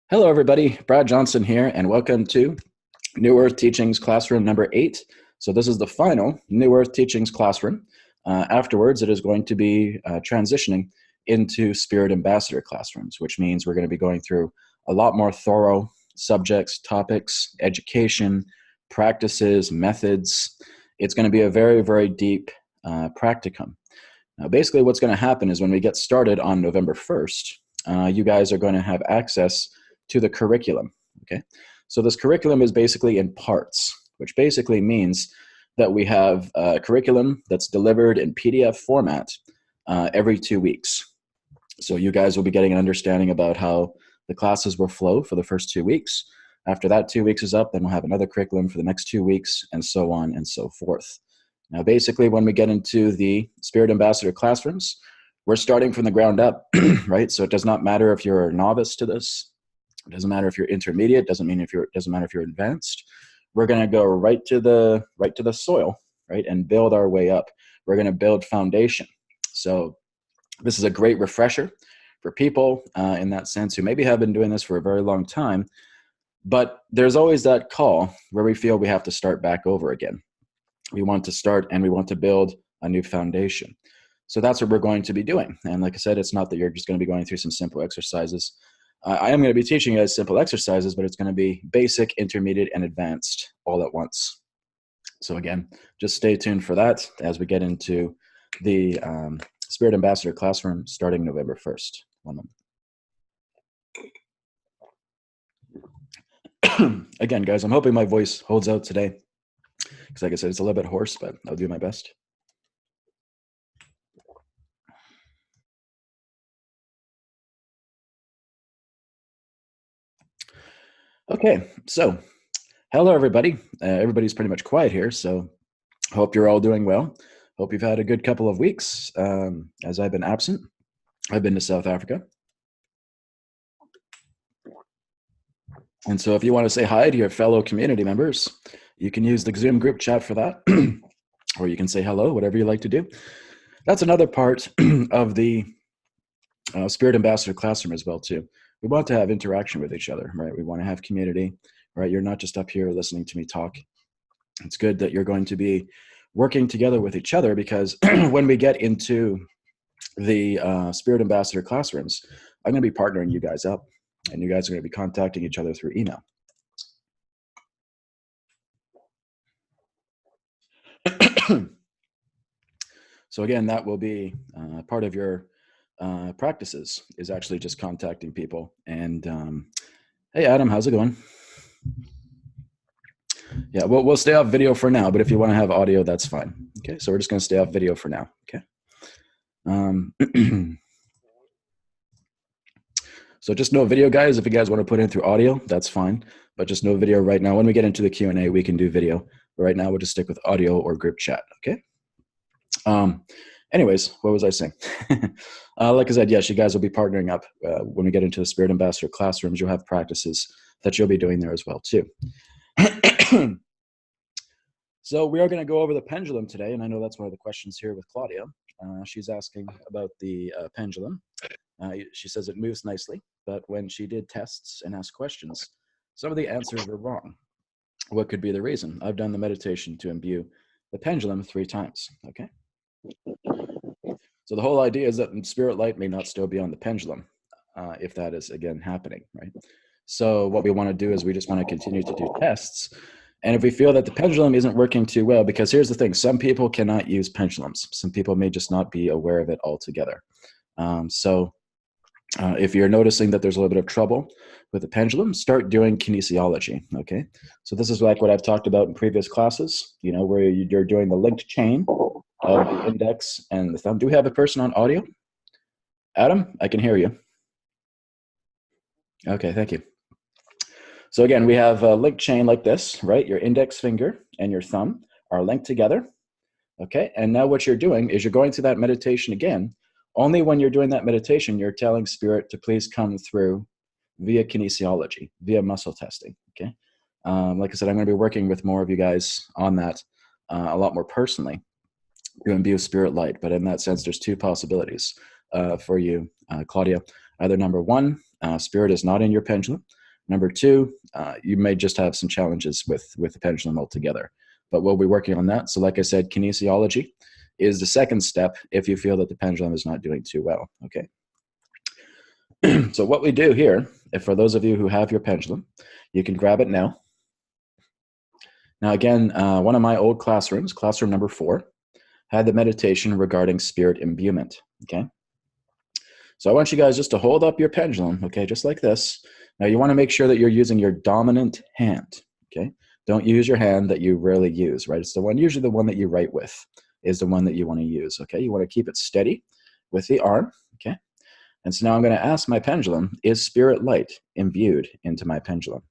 Hello, everybody. Brad Johnson here, and welcome to New Earth Teachings Classroom number 8. So this is the final New Earth Teachings Classroom. Afterwards, it is going to be transitioning into Spirit Ambassador classrooms, which means we're going to be going through a lot more thorough subjects, topics, education, practices, methods. It's going to be a very, very deep practicum. Now, basically what's going to happen is when we get started on November 1st, you guys are going to have access to the curriculum, okay? So this curriculum is basically in parts, which basically means that we have a curriculum that's delivered in PDF format every 2 weeks. So you guys will be getting an understanding about how the classes will flow for the first 2 weeks. After that 2 weeks is up, then we'll have another curriculum for the next 2 weeks, and so on and so forth. Now, basically, when we get into the Spirit Ambassador classrooms, we're starting from the ground up, right? So it does not matter if you're a novice to this. It doesn't matter if you're intermediate. Doesn't matter if you're advanced. We're going to go right to the soil, right, and build our way up. We're going to build foundation. So this is a great refresher for people in that sense who maybe have been doing this for a very long time, but there's always that call where we feel we have to start back over again. We want to start and we want to build a new foundation. So that's what we're going to be doing. And like I said, it's not that you're just going to be going through some simple exercises. I am going to be teaching you guys simple exercises, but it's going to be basic, intermediate, and advanced all at once. So again, just stay tuned for that as we get into the Spirit Ambassador classroom starting November 1st. 1 moment. Again, guys, I'm hoping my voice holds out today. Because like I said, it's a little bit hoarse, but I'll do my best. Okay, so hello, everybody. Everybody's pretty much quiet here, so hope you're all doing well. Hope you've had a good couple of weeks as I've been absent. I've been to South Africa. And so if you want to say hi to your fellow community members, you can use the Zoom group chat for that, or you can say hello, whatever you like to do. That's another part of the Spirit Ambassador classroom as well, too. We want to have interaction with each other, right? We want to have community, right? You're not just up here listening to me talk. It's good that you're going to be working together with each other, because when we get into the Spirit Ambassador classrooms, I'm going to be partnering you guys up, and you guys are going to be contacting each other through email. So again, that will be part of your practices, is actually just contacting people. And hey, Adam, how's it going? Yeah, we'll stay off video for now, but if you want to have audio, that's fine. Okay, so we're just going to stay off video for now. Okay. So just no video, guys. If you guys want to put in through audio, that's fine, but just no video right now. When we get into the Q&A, we can do video. But right now, we'll just stick with audio or group chat. Okay. Anyways, what was I saying? Like I said, yes, you guys will be partnering up. When we get into the Spirit Ambassador classrooms, you'll have practices that you'll be doing there as well, too. So we are going to go over the pendulum today, and I know that's one of the questions here with Claudia. She's asking about the pendulum. She says it moves nicely, but when she did tests and asked questions, some of the answers were wrong. What could be the reason? I've done the meditation to imbue the pendulum 3 times, okay? So the whole idea is that spirit light may not still be on the pendulum, if that is, again, happening, right? So what we want to do is we just want to continue to do tests. And if we feel that the pendulum isn't working too well, because here's the thing, some people cannot use pendulums. Some people may just not be aware of it altogether. If you're noticing that there's a little bit of trouble with the pendulum, start doing kinesiology, okay? So this is like what I've talked about in previous classes, you know, where you're doing the linked chain of the index and the thumb. Do we have a person on audio? Adam, I can hear you. Okay, thank you. So again, we have a linked chain like this, right? Your index finger and your thumb are linked together, okay? And now what you're doing is you're going through that meditation again. Only when you're doing that meditation, you're telling spirit to please come through via kinesiology, via muscle testing, okay? Like I said, I'm going to be working with more of you guys on that a lot more personally to imbue spirit light. But in that sense, there's 2 possibilities for you, Claudia. Either number 1, spirit is not in your pendulum. Number two, you may just have some challenges with the pendulum altogether. But we'll be working on that. So like I said, kinesiology is the second step if you feel that the pendulum is not doing too well, okay? So what we do here, if for those of you who have your pendulum, you can grab it now. Now again, one of my old classrooms, classroom number 4, had the meditation regarding spirit imbuement, okay? So I want you guys just to hold up your pendulum, okay, just like this. Now you want to make sure that you're using your dominant hand, okay? Don't use your hand that you rarely use, right? It's the one, usually the one that you write with is the one that you want to use, okay? You want to keep it steady with the arm, okay? And so now I'm going to ask my pendulum, is spirit light imbued into my pendulum?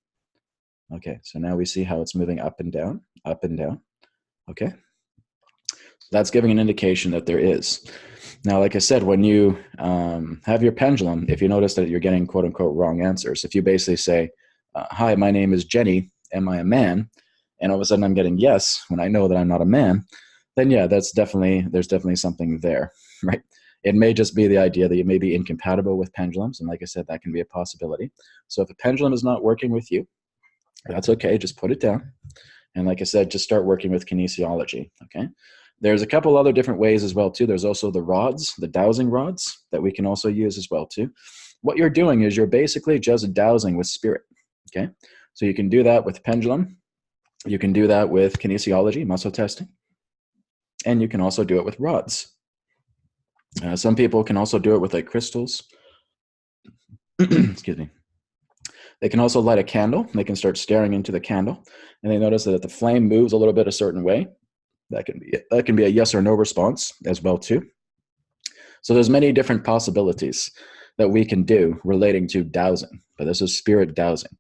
Okay, so now we see how it's moving up and down, okay? So that's giving an indication that there is. Now, like I said, when you have your pendulum, if you notice that you're getting quote unquote wrong answers, if you basically say, hi, my name is Jenny, am I a man? And all of a sudden I'm getting yes, when I know that I'm not a man, then yeah, there's definitely something there, right? It may just be the idea that you may be incompatible with pendulums. And like I said, that can be a possibility. So if a pendulum is not working with you, that's okay, just put it down. And like I said, just start working with kinesiology, okay? There's a couple other different ways as well too. There's also the rods, the dowsing rods that we can also use as well too. What you're doing is you're basically just dowsing with spirit, okay? So you can do that with pendulum. You can do that with kinesiology, muscle testing. And you can also do it with rods. Some people can also do it with like crystals. Excuse me. They can also light a candle. They can start staring into the candle. And they notice that if the flame moves a little bit a certain way, that can be a yes or no response as well too. So there's many different possibilities that we can do relating to dowsing, but this is spirit dowsing.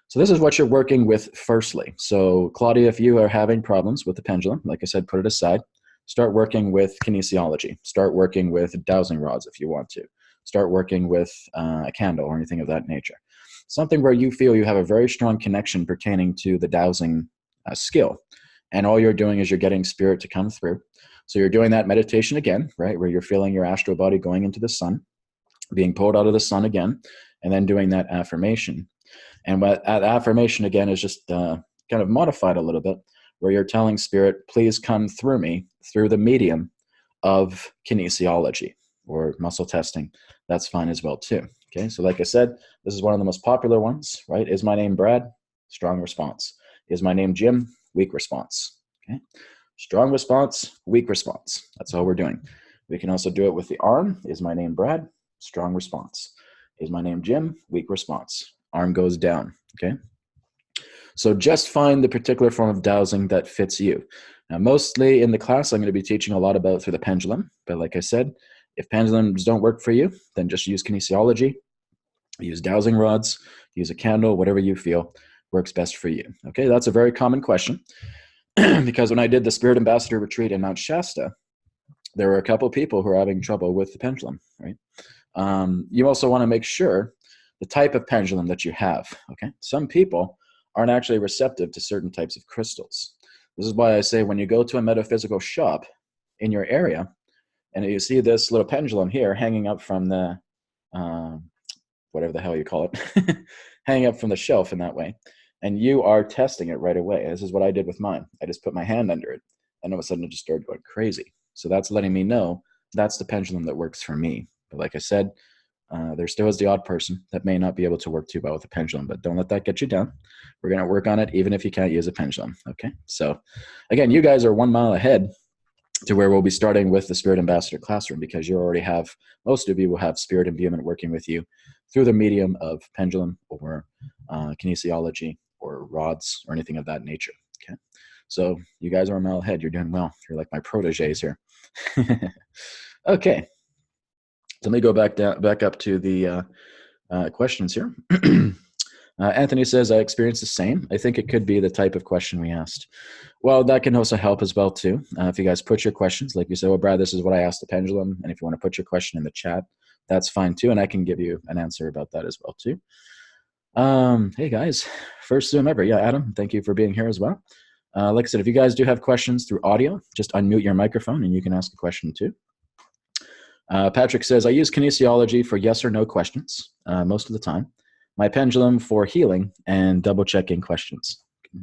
So this is what you're working with firstly. So Claudia, if you are having problems with the pendulum, like I said, put it aside. Start working with kinesiology. Start working with dowsing rods if you want to. Start working with a candle or anything of that nature. Something where you feel you have a very strong connection pertaining to the dowsing skill. And all you're doing is you're getting spirit to come through. So you're doing that meditation again, right? Where you're feeling your astral body going into the sun, being pulled out of the sun again, and then doing that affirmation. And what that affirmation again is just kind of modified a little bit, where you're telling spirit, please come through me through the medium of kinesiology or muscle testing. That's fine as well too. Okay, so like I said, this is one of the most popular ones, right? Is my name Brad? Strong response. Is my name Jim? Weak response. Okay, strong response, weak response. That's all we're doing. We can also do it with the arm. Is my name Brad? Strong response. Is my name Jim? Weak response. Arm goes down. Okay. So just find the particular form of dowsing that fits you. Now, mostly in the class, I'm going to be teaching a lot about through the pendulum. But like I said, if pendulums don't work for you, then just use kinesiology, use dowsing rods, use a candle, whatever you feel works best for you. Okay, that's a very common question because when I did the Spirit Ambassador Retreat in Mount Shasta, there were a couple of people who were having trouble with the pendulum, right? You also want to make sure the type of pendulum that you have, okay? Some people aren't actually receptive to certain types of crystals. This is why I say when you go to a metaphysical shop in your area and you see this little pendulum here hanging up from the, whatever the hell you call it, hanging up from the shelf in that way, and you are testing it right away. This is what I did with mine. I just put my hand under it, and all of a sudden it just started going crazy. So that's letting me know that's the pendulum that works for me. But like I said, there still is the odd person that may not be able to work too well with a pendulum, but don't let that get you down. We're going to work on it even if you can't use a pendulum, okay? So again, you guys are 1 mile ahead to where we'll be starting with the Spirit Ambassador Classroom because you already have, most of you will have spirit imbuement working with you through the medium of pendulum or kinesiology or rods or anything of that nature, okay? So you guys are a mile ahead. You're doing well. You're like my proteges here. Okay. So let me go back up to the questions here. Anthony says, I experienced the same. I think it could be the type of question we asked. Well, that can also help as well, too. If you guys put your questions, like you said, well, Brad, this is what I asked the pendulum. And if you want to put your question in the chat, that's fine, too. And I can give you an answer about that as well, too. Hey, guys. First Zoom ever. Yeah, Adam, thank you for being here as well. Like I said, if you guys do have questions through audio, just unmute your microphone and you can ask a question, too. Patrick says, I use kinesiology for yes or no questions most of the time. My pendulum for healing and double checking questions.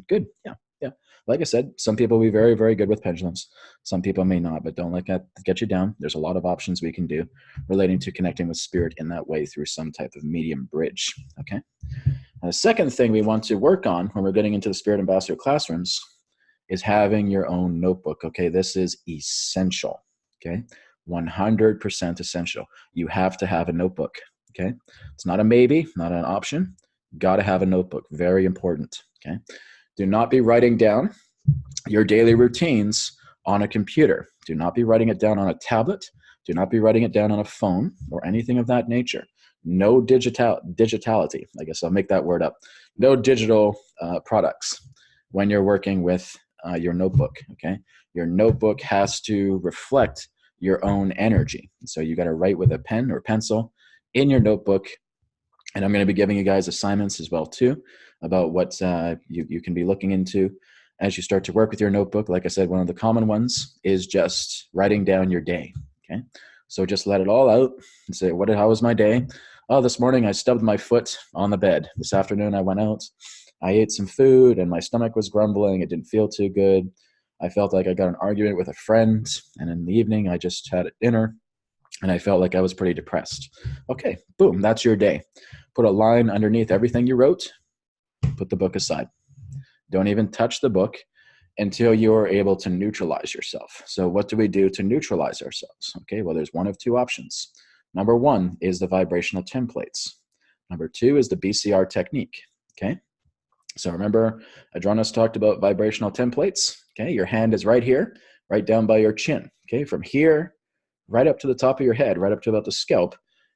Good. Yeah. Yeah. Like I said, some people will be very, very good with pendulums. Some people may not, but don't let that get you down. There's a lot of options we can do relating to connecting with spirit in that way through some type of medium bridge. Okay. And the second thing we want to work on when we're getting into the Spirit Ambassador classrooms is having your own notebook. Okay. This is essential. Okay. 100% essential. You have to have a notebook. Okay. It's not a maybe, not an option. Got to have a notebook. Very important. Okay. Do not be writing down your daily routines on a computer. Do not be writing it down on a tablet. Do not be writing it down on a phone or anything of that nature. No digitality. I guess I'll make that word up. No digital products when you're working with your notebook. Okay. Your notebook has to reflect your own energy. So you got to write with a pen or pencil in your notebook. And I'm going to be giving you guys assignments as well too about what you can be looking into as you start to work with your notebook. Like I said, one of the common ones is just writing down your day. Okay. So just let it all out and say, how was my day? Oh, this morning I stubbed my foot on the bed. This afternoon I went out, I ate some food and my stomach was grumbling. It didn't feel too good. I felt like I got an argument with a friend. And in the evening I just had dinner and I felt like I was pretty depressed. Okay, boom, that's your day. Put a line underneath everything you wrote. Put the book aside. Don't even touch the book until you're able to neutralize yourself. So what do we do to neutralize ourselves? Okay, well, there's one of two options. Number one is the vibrational templates. Number two is the BCR technique. Okay, so remember, Adronis talked about vibrational templates. Okay, your hand is right here, right down by your chin. Okay, from here, right up to the top of your head, right up to about the scalp,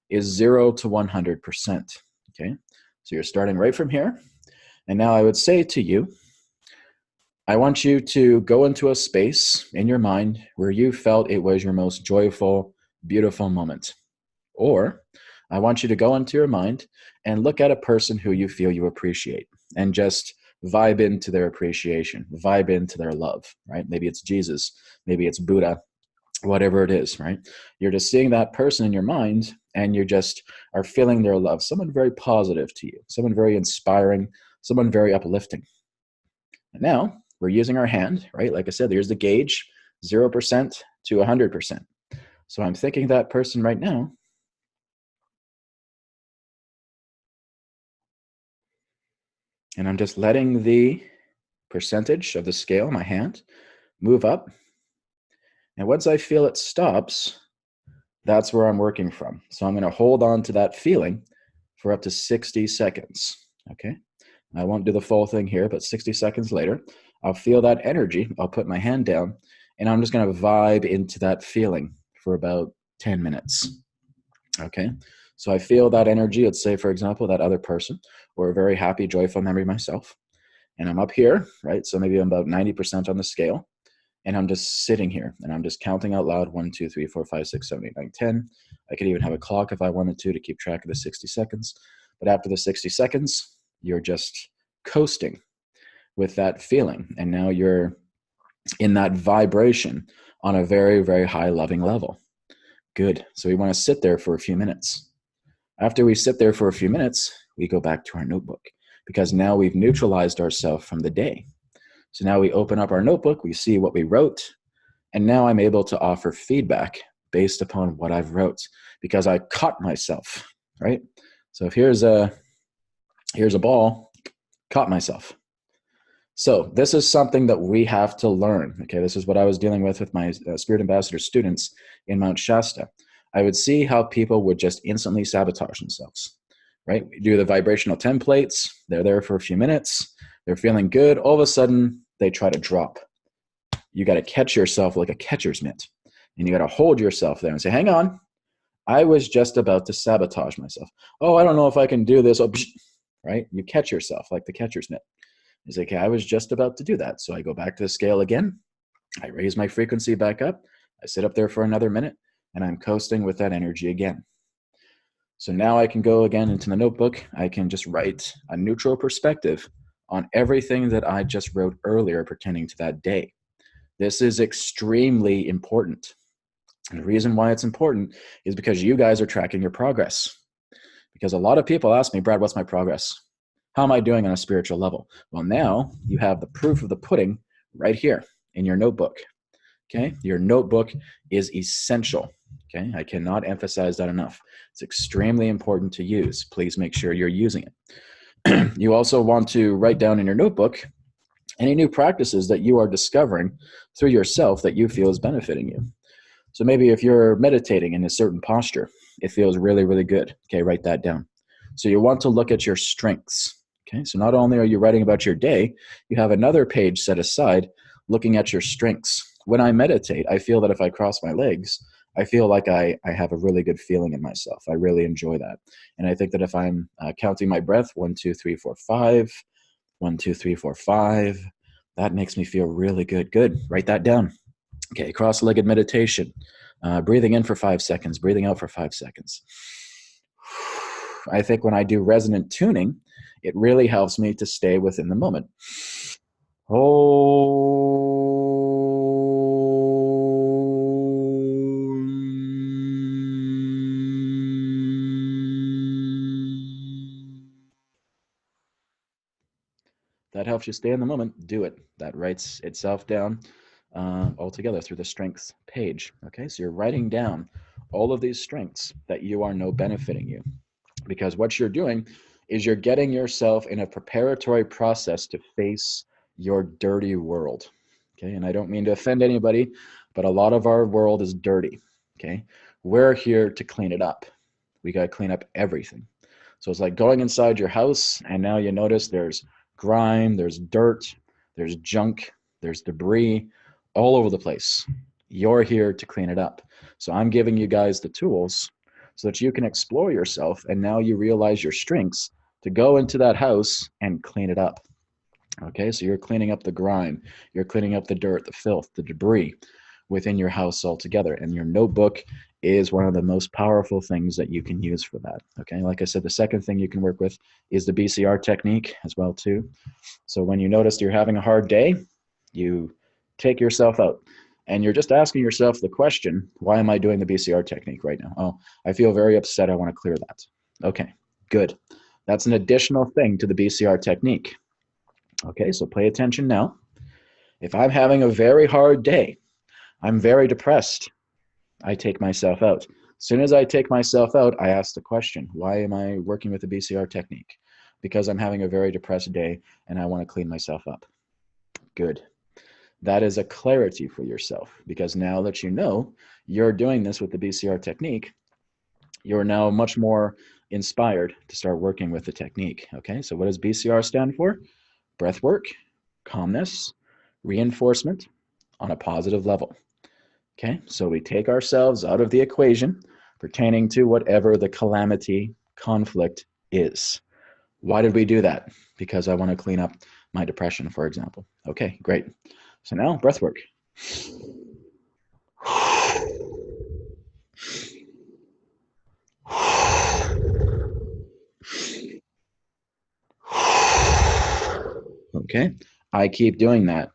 is 0 to 100%. Okay, so you're starting right from here. And now I would say to you, I want you to go into a space in your mind where you felt it was your most joyful, beautiful moment. Or I want you to go into your mind and look at a person who you feel you appreciate and just vibe into their appreciation, vibe into their love, right? Maybe it's Jesus, maybe it's Buddha, whatever it is, right? You're just seeing that person in your mind and you just are feeling their love, someone very positive to you, someone very inspiring, someone very uplifting. And now we're using our hand, right? Like I said, there's the gauge, 0% to 100%. So I'm thinking that person right now. And I'm just letting the percentage of the scale, my hand, move up. And once I feel it stops, that's where I'm working from. So I'm going to hold on to that feeling for up to 60 seconds. Okay. I won't do the full thing here, but 60 seconds later, I'll feel that energy. I'll put my hand down and I'm just going to vibe into that feeling for about 10 minutes. Okay. So I feel that energy. Let's say, for example, that other person or a very happy, joyful memory myself. And I'm up here, right? So maybe I'm about 90% on the scale. And I'm just sitting here and I'm just counting out loud 1, 2, 3, 4, 5, 6, 7, 8, 9, 10. I could even have a clock if I wanted to keep track of the 60 seconds. But after the 60 seconds, you're just coasting with that feeling. And now you're in that vibration on a very, very high loving level. Good. So we want to sit there for a few minutes. After we sit there for a few minutes, we go back to our notebook because now we've neutralized ourselves from the day. So now we open up our notebook, we see what we wrote, and now I'm able to offer feedback based upon what I've wrote because I caught myself, right? So if here's a ball, caught myself. So this is something that we have to learn. Okay, this is what I was dealing with my Spirit Ambassador students in Mount Shasta. I would see how people would just instantly sabotage themselves, right? We do the vibrational templates. They're there for a few minutes. They're feeling good. All of a sudden, they try to drop. You got to catch yourself like a catcher's mitt. And you got to hold yourself there and say, hang on. I was just about to sabotage myself. Oh, I don't know if I can do this. Oh, right? You catch yourself like the catcher's mitt. You say, okay, I was just about to do that. So I go back to the scale again. I raise my frequency back up. I sit up there for another minute. And I'm coasting with that energy again. So now I can go again into the notebook. I can just write a neutral perspective on everything that I just wrote earlier pertaining to that day. This is extremely important. And the reason why it's important is because you guys are tracking your progress. Because a lot of people ask me, Brad, what's my progress? How am I doing on a spiritual level? Well, now you have the proof of the pudding right here in your notebook. Okay, your notebook is essential. Okay, I cannot emphasize that enough. It's extremely important to use. Please make sure you're using it. You also want to write down in your notebook any new practices that you are discovering through yourself that you feel is benefiting you. So maybe if you're meditating in a certain posture, it feels really, really good. Okay, write that down. So you want to look at your strengths. Okay, so not only are you writing about your day, you have another page set aside looking at your strengths. When I meditate, I feel that if I cross my legs, I feel like I have a really good feeling in myself. I really enjoy that. And I think that if I'm counting my breath, 1, 2, 3, 4, 5, 1, 2, 3, 4, 5, that makes me feel really good. Good, write that down. Okay, cross-legged meditation. Breathing in for 5 seconds, breathing out for 5 seconds. I think when I do resonant tuning, it really helps me to stay within the moment. That helps you stay in the moment. Do it. That writes itself down altogether through the strengths page. Okay, so you're writing down all of these strengths that you are know benefiting you, because what you're doing is you're getting yourself in a preparatory process to face your dirty world. Okay, and I don't mean to offend anybody, but a lot of our world is dirty. Okay, we're here to clean it up. We got to clean up everything. So it's like going inside your house, and now you notice there's grime, there's dirt, there's junk, there's debris all over the place. You're here to clean it up. So I'm giving you guys the tools so that you can explore yourself, and now you realize your strengths to go into that house and clean it up. Okay, so you're cleaning up the grime, you're cleaning up the dirt, the filth, the debris within your house altogether. And your notebook is one of the most powerful things that you can use for that. Okay, like I said, the second thing you can work with is the BCR technique as well too. So when you notice you're having a hard day, you take yourself out and you're just asking yourself the question, why am I doing the BCR technique right now? Oh, I feel very upset. I want to clear that. Okay, good. That's an additional thing to the BCR technique. Okay, so pay attention now. If I'm having a very hard day, I'm very depressed, I take myself out. As soon as I take myself out, I ask the question, why am I working with the BCR technique? Because I'm having a very depressed day and I want to clean myself up. Good. That is a clarity for yourself, because now that you know you're doing this with the BCR technique, you're now much more inspired to start working with the technique. Okay, so what does BCR stand for? Breath work, calmness, reinforcement on a positive level. Okay, so we take ourselves out of the equation pertaining to whatever the calamity, conflict is. Why did we do that? Because I want to clean up my depression, for example. Okay, great. So now breath work. Okay, I keep doing that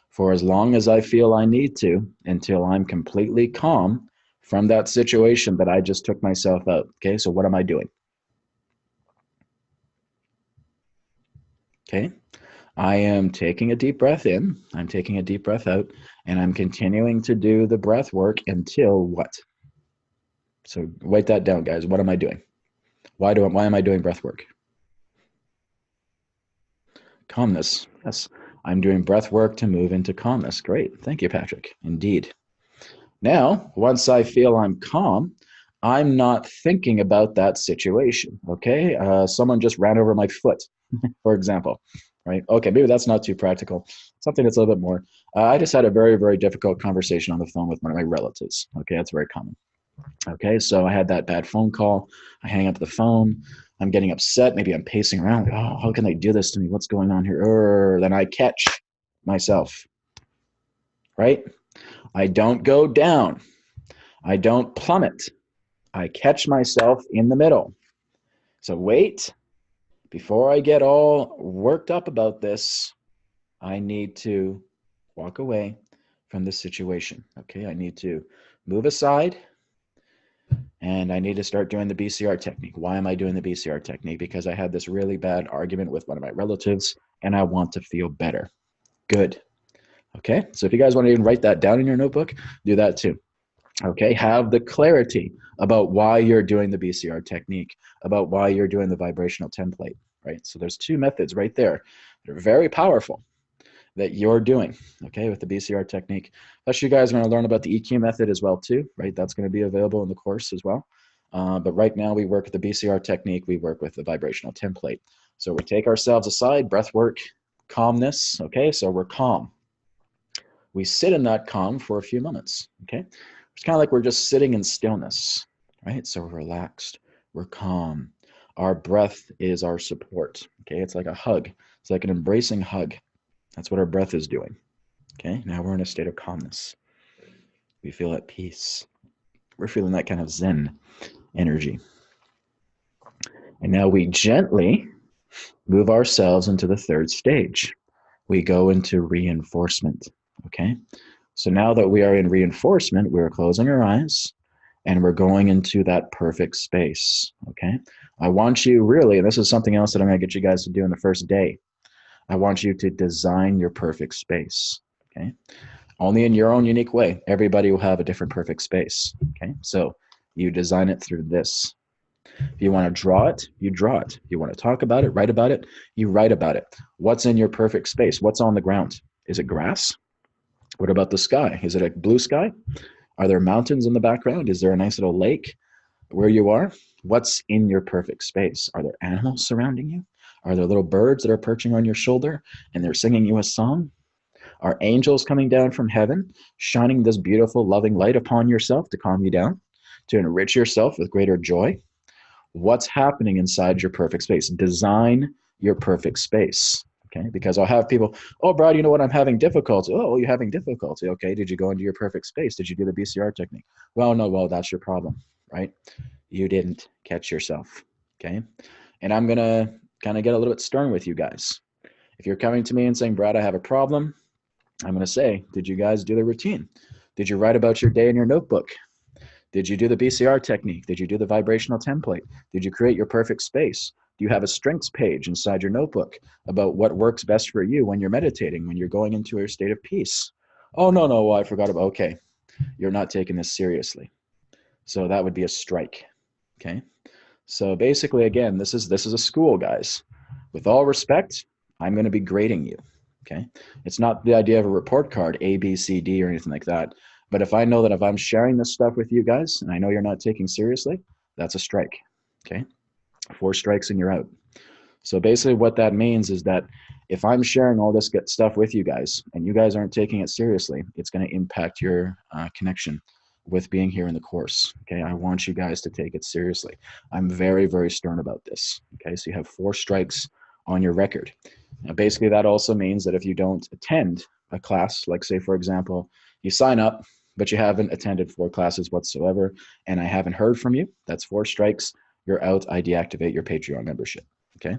for as long as I feel I need to until I'm completely calm from that situation that I just took myself out. Okay, so what am I doing? Okay, I am taking a deep breath in, I'm taking a deep breath out, and I'm continuing to do the breath work until what? So write that down, guys. What am I doing? Why am I doing breath work? Calmness. Yes, I'm doing breath work to move into calmness. Great. Thank you, Patrick. Indeed. Now, once I feel I'm calm, I'm not thinking about that situation. Okay. Someone just ran over my foot, for example. Right. Okay. Maybe that's not too practical. Something that's a little bit more. I just had a very, very difficult conversation on the phone with one of my relatives. Okay. That's very common. Okay. So I had that bad phone call. I hang up the phone. I'm getting upset. Maybe I'm pacing around. Oh, how can they do this to me? What's going on here? Then I catch myself. Right. I don't go down. I don't plummet. I catch myself in the middle. So wait, before I get all worked up about this, I need to walk away from the situation. Okay, I need to move aside, and I need to start doing the BCR technique. Why am I doing the BCR technique? Because I had this really bad argument with one of my relatives, and I want to feel better. Good. Okay, so if you guys want to even write that down in your notebook, do that too. Okay, have the clarity about why you're doing the BCR technique, about why you're doing the vibrational template, right? So there's two methods right there. They're very powerful that you're doing, okay, with the BCR technique. Plus, you guys are going to learn about the EQ method as well too, right? That's going to be available in the course as well. But right now we work with the BCR technique. We work with the vibrational template. So we take ourselves aside, breath work, calmness, okay? So we're calm. We sit in that calm for a few moments, okay? It's kind of like we're just sitting in stillness, right? So we're relaxed, we're calm. Our breath is our support, okay? It's like a hug. It's like an embracing hug. That's what our breath is doing, okay? Now we're in a state of calmness. We feel at peace. We're feeling that kind of Zen energy. And now we gently move ourselves into the third stage. We go into reinforcement, okay? So now that we are in reinforcement, we're closing our eyes and we're going into that perfect space, okay? I want you really, and this is something else that I'm gonna get you guys to do in the first day. I want you to design your perfect space, okay? Only in your own unique way. Everybody will have a different perfect space, okay? So you design it through this. If you want to draw it, you draw it. If you want to talk about it, write about it, you write about it. What's in your perfect space? What's on the ground? Is it grass? What about the sky? Is it a blue sky? Are there mountains in the background? Is there a nice little lake where you are? What's in your perfect space? Are there animals surrounding you? Are there little birds that are perching on your shoulder and they're singing you a song? Are angels coming down from heaven, shining this beautiful, loving light upon yourself to calm you down, to enrich yourself with greater joy? What's happening inside your perfect space? Design your perfect space, okay? Because I'll have people, oh, Brad, you know what? I'm having difficulty. Oh, you're having difficulty. Okay, did you go into your perfect space? Did you do the BCR technique? Well, no, well, that's your problem, right? You didn't catch yourself, okay? And I'm going to kind of get a little bit stern with you guys. If you're coming to me and saying, Brad, I have a problem, I'm going to say, did you guys do the routine? Did you write about your day in your notebook? Did you do the BCR technique? Did you do the vibrational template? Did you create your perfect space? Do you have a strengths page inside your notebook about what works best for you when you're meditating, when you're going into a state of peace? Oh, no, I forgot about, okay, you're not taking this seriously. So that would be a strike, okay? So basically, again, this is a school, guys. With all respect, I'm going to be grading you, okay? It's not the idea of a report card, A, B, C, D, or anything like that. But if I know that if I'm sharing this stuff with you guys, and I know you're not taking seriously, that's a strike, okay? 4 strikes and you're out. So basically what that means is that if I'm sharing all this good stuff with you guys, and you guys aren't taking it seriously, it's going to impact your connection with being here in the course, okay? I want you guys to take it seriously. I'm very, very stern about this, okay? So you have 4 strikes on your record. Now, basically, that also means that if you don't attend a class, like say, for example, you sign up, but you haven't attended 4 classes whatsoever, and I haven't heard from you, that's 4 strikes, you're out, I deactivate your Patreon membership, okay?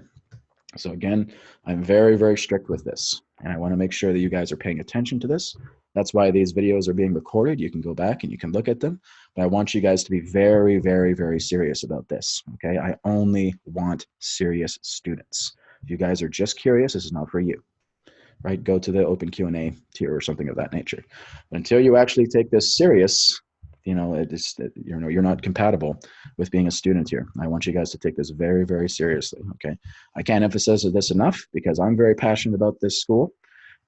So again, I'm very, very strict with this, and I want to make sure that you guys are paying attention to this. That's why these videos are being recorded. You can go back and you can look at them, but I want you guys to be very, very, very serious about this, okay? I only want serious students. If you guys are just curious, this is not for you, right? Go to the open Q&A tier or something of that nature. But until you actually take this serious, you know, you're not compatible with being a student here. I want you guys to take this very, very seriously, okay? I can't emphasize this enough because I'm very passionate about this school,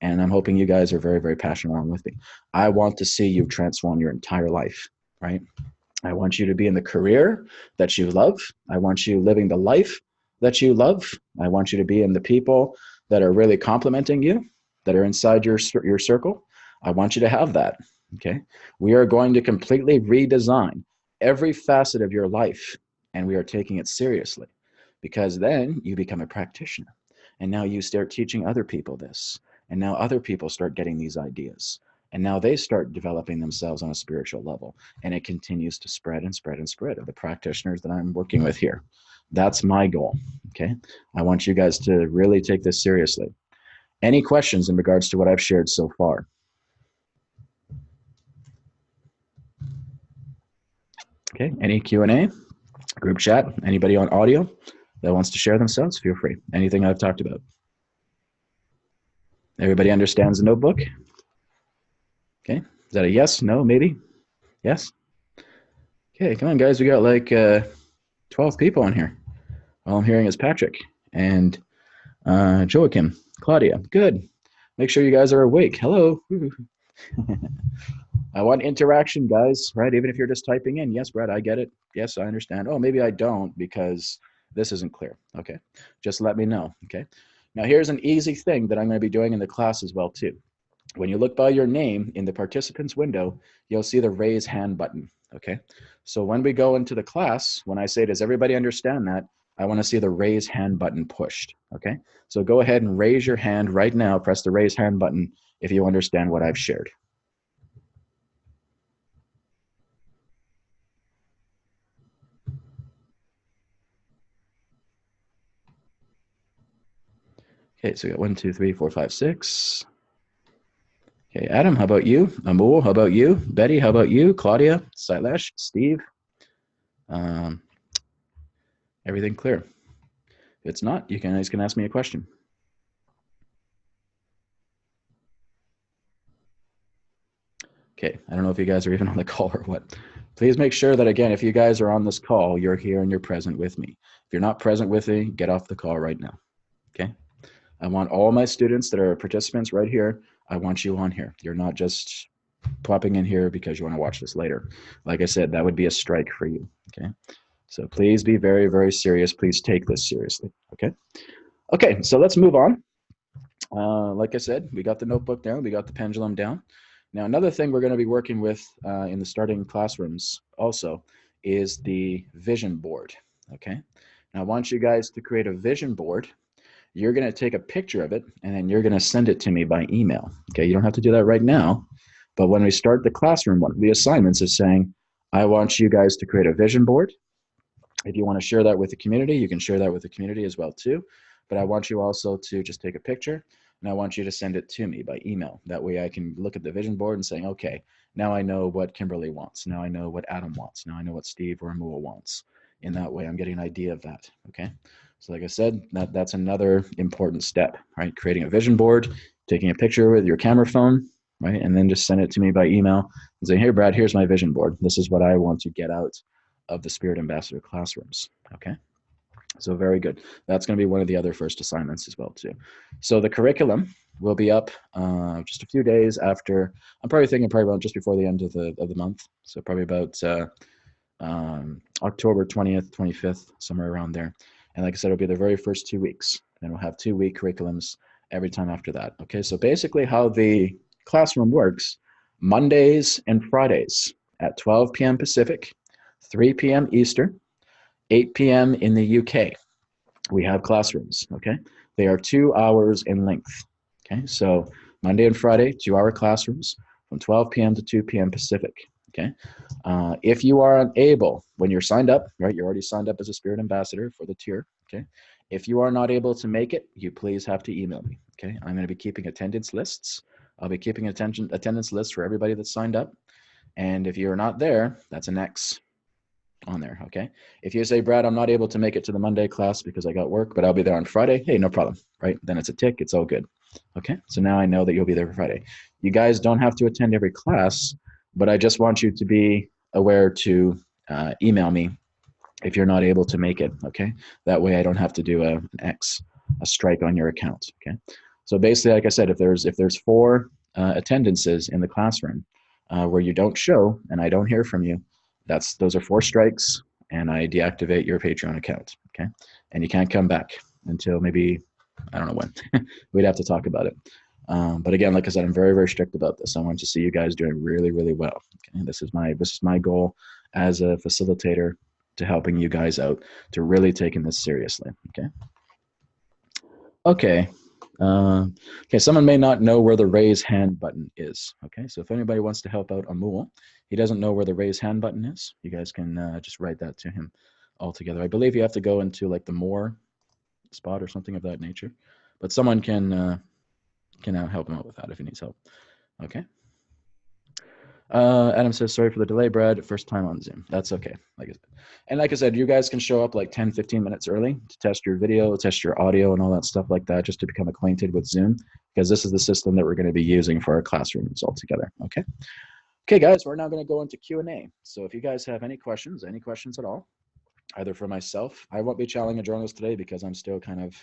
and I'm hoping you guys are very, very passionate along with me. I want to see you transform your entire life, right? I want you to be in the career that you love. I want you living the life that you love. I want you to be in the people that are really complimenting you, that are inside your circle. I want you to have that, okay? We are going to completely redesign every facet of your life, and we are taking it seriously, because then you become a practitioner, and now you start teaching other people this, and now other people start getting these ideas, and now they start developing themselves on a spiritual level, and it continues to spread and spread and spread of the practitioners that I'm working with here. That's my goal, okay? I want you guys to really take this seriously. Any questions in regards to what I've shared so far? Okay, any Q&A, group chat, anybody on audio that wants to share themselves, feel free. Anything I've talked about. Everybody understands the notebook? Okay, is that a yes, no, maybe? Yes? Okay, come on guys, we got like 12 people on here. All I'm hearing is Patrick and Joachim, Claudia. Good. Make sure you guys are awake. Hello. I want interaction, guys, right? Even if you're just typing in, yes, Brad, I get it. Yes, I understand. Oh, maybe I don't because this isn't clear. Okay, just let me know. Okay, now here's an easy thing that I'm going to be doing in the class as well too. When you look by your name in the participants window, you'll see the raise hand button. Okay, so when we go into the class, when I say, does everybody understand that? I want to see the raise hand button pushed. Okay, so go ahead and raise your hand right now. Press the raise hand button if you understand what I've shared. Okay, so we got 1, 2, 3, 4, 5, 6. Okay, Adam, how about you? Amul, how about you? Betty, how about you? Claudia, Sailesh, Steve. Um, everything clear? If it's not, you guys can ask me a question. Okay, I don't know if you guys are even on the call or what. Please make sure that, again, if you guys are on this call, you're here and you're present with me. If you're not present with me, get off the call right now, okay? I want all my students that are participants right here, I want you on here. You're not just plopping in here because you want to watch this later. Like I said, that would be a strike for you, okay? So please be very, very serious. Please take this seriously, okay? Okay, so let's move on. Like I said, we got the notebook down, we got the pendulum down. Now, another thing we're going to be working with in the starting classrooms also is the vision board, okay? Now, I want you guys to create a vision board. You're going to take a picture of it, and then you're going to send it to me by email, okay? You don't have to do that right now, but when we start the classroom, one of the assignments is saying, I want you guys to create a vision board. If you want to share that with the community, you can share that with the community as well too. But I want you also to just take a picture and I want you to send it to me by email. That way I can look at the vision board and saying, okay, now I know what Kimberly wants. Now I know what Adam wants. Now I know what Steve or Amul wants. In that way, I'm getting an idea of that, okay? So like I said, that's another important step, right? Creating a vision board, taking a picture with your camera phone, right? And then just send it to me by email and say, hey, Brad, here's my vision board. This is what I want to get out of the Spirit Ambassador classrooms, okay? So very good. That's going to be one of the other first assignments as well too. So the curriculum will be up just a few days after. I'm probably thinking probably about just before the end of the month. So probably about October 20th, 25th, somewhere around there. And like I said, it'll be the very first 2 weeks, and we'll have 2-week curriculums every time after that. Okay, so basically how the classroom works: Mondays and Fridays at 12 p.m. Pacific, 3 p.m. Eastern, 8 p.m. in the UK. We have classrooms, okay? They are 2 hours in length, okay? So Monday and Friday, 2-hour classrooms from 12 p.m. to 2 p.m. Pacific, okay? If you are unable, when you're signed up, right, you're already signed up as a Spirit Ambassador for the tier, okay? If you are not able to make it, you please have to email me, okay? I'm gonna be keeping attendance lists. I'll be keeping attendance lists for everybody that's signed up. And if you're not there, that's an X on there, okay? If you say, Brad, I'm not able to make it to the Monday class because I got work, but I'll be there on Friday, hey, no problem, right? Then it's a tick, it's all good, okay? So now I know that you'll be there for Friday. You guys don't have to attend every class, but I just want you to be aware to email me if you're not able to make it, okay? That way I don't have to do an X, a strike on your account, okay? So basically, like I said, if there's 4 attendances in the classroom where you don't show and I don't hear from you, those are 4 strikes, and I deactivate your Patreon account, okay? And you can't come back until maybe, I don't know when. We'd have to talk about it. But again, like I said, I'm very, very strict about this. I want to see you guys doing really, really well. Okay? This is my goal as a facilitator to helping you guys out, to really taking this seriously, okay? Okay. Okay, someone may not know where the raise hand button is. Okay, so if anybody wants to help out Amul, he doesn't know where the raise hand button is. You guys can just write that to him altogether. I believe you have to go into like the more spot or something of that nature, but someone can help him out with that if he needs help. Okay. Adam says, sorry for the delay, Brad. First time on Zoom. That's okay. Like I said, you guys can show up like 10, 15 minutes early to test your video, test your audio, and all that stuff like that, just to become acquainted with Zoom, because this is the system that we're going to be using for our classrooms altogether. Okay. Okay, guys, we're now going to go into Q&A. So if you guys have any questions at all, either for myself, I won't be challenging a journalist today because I'm still kind of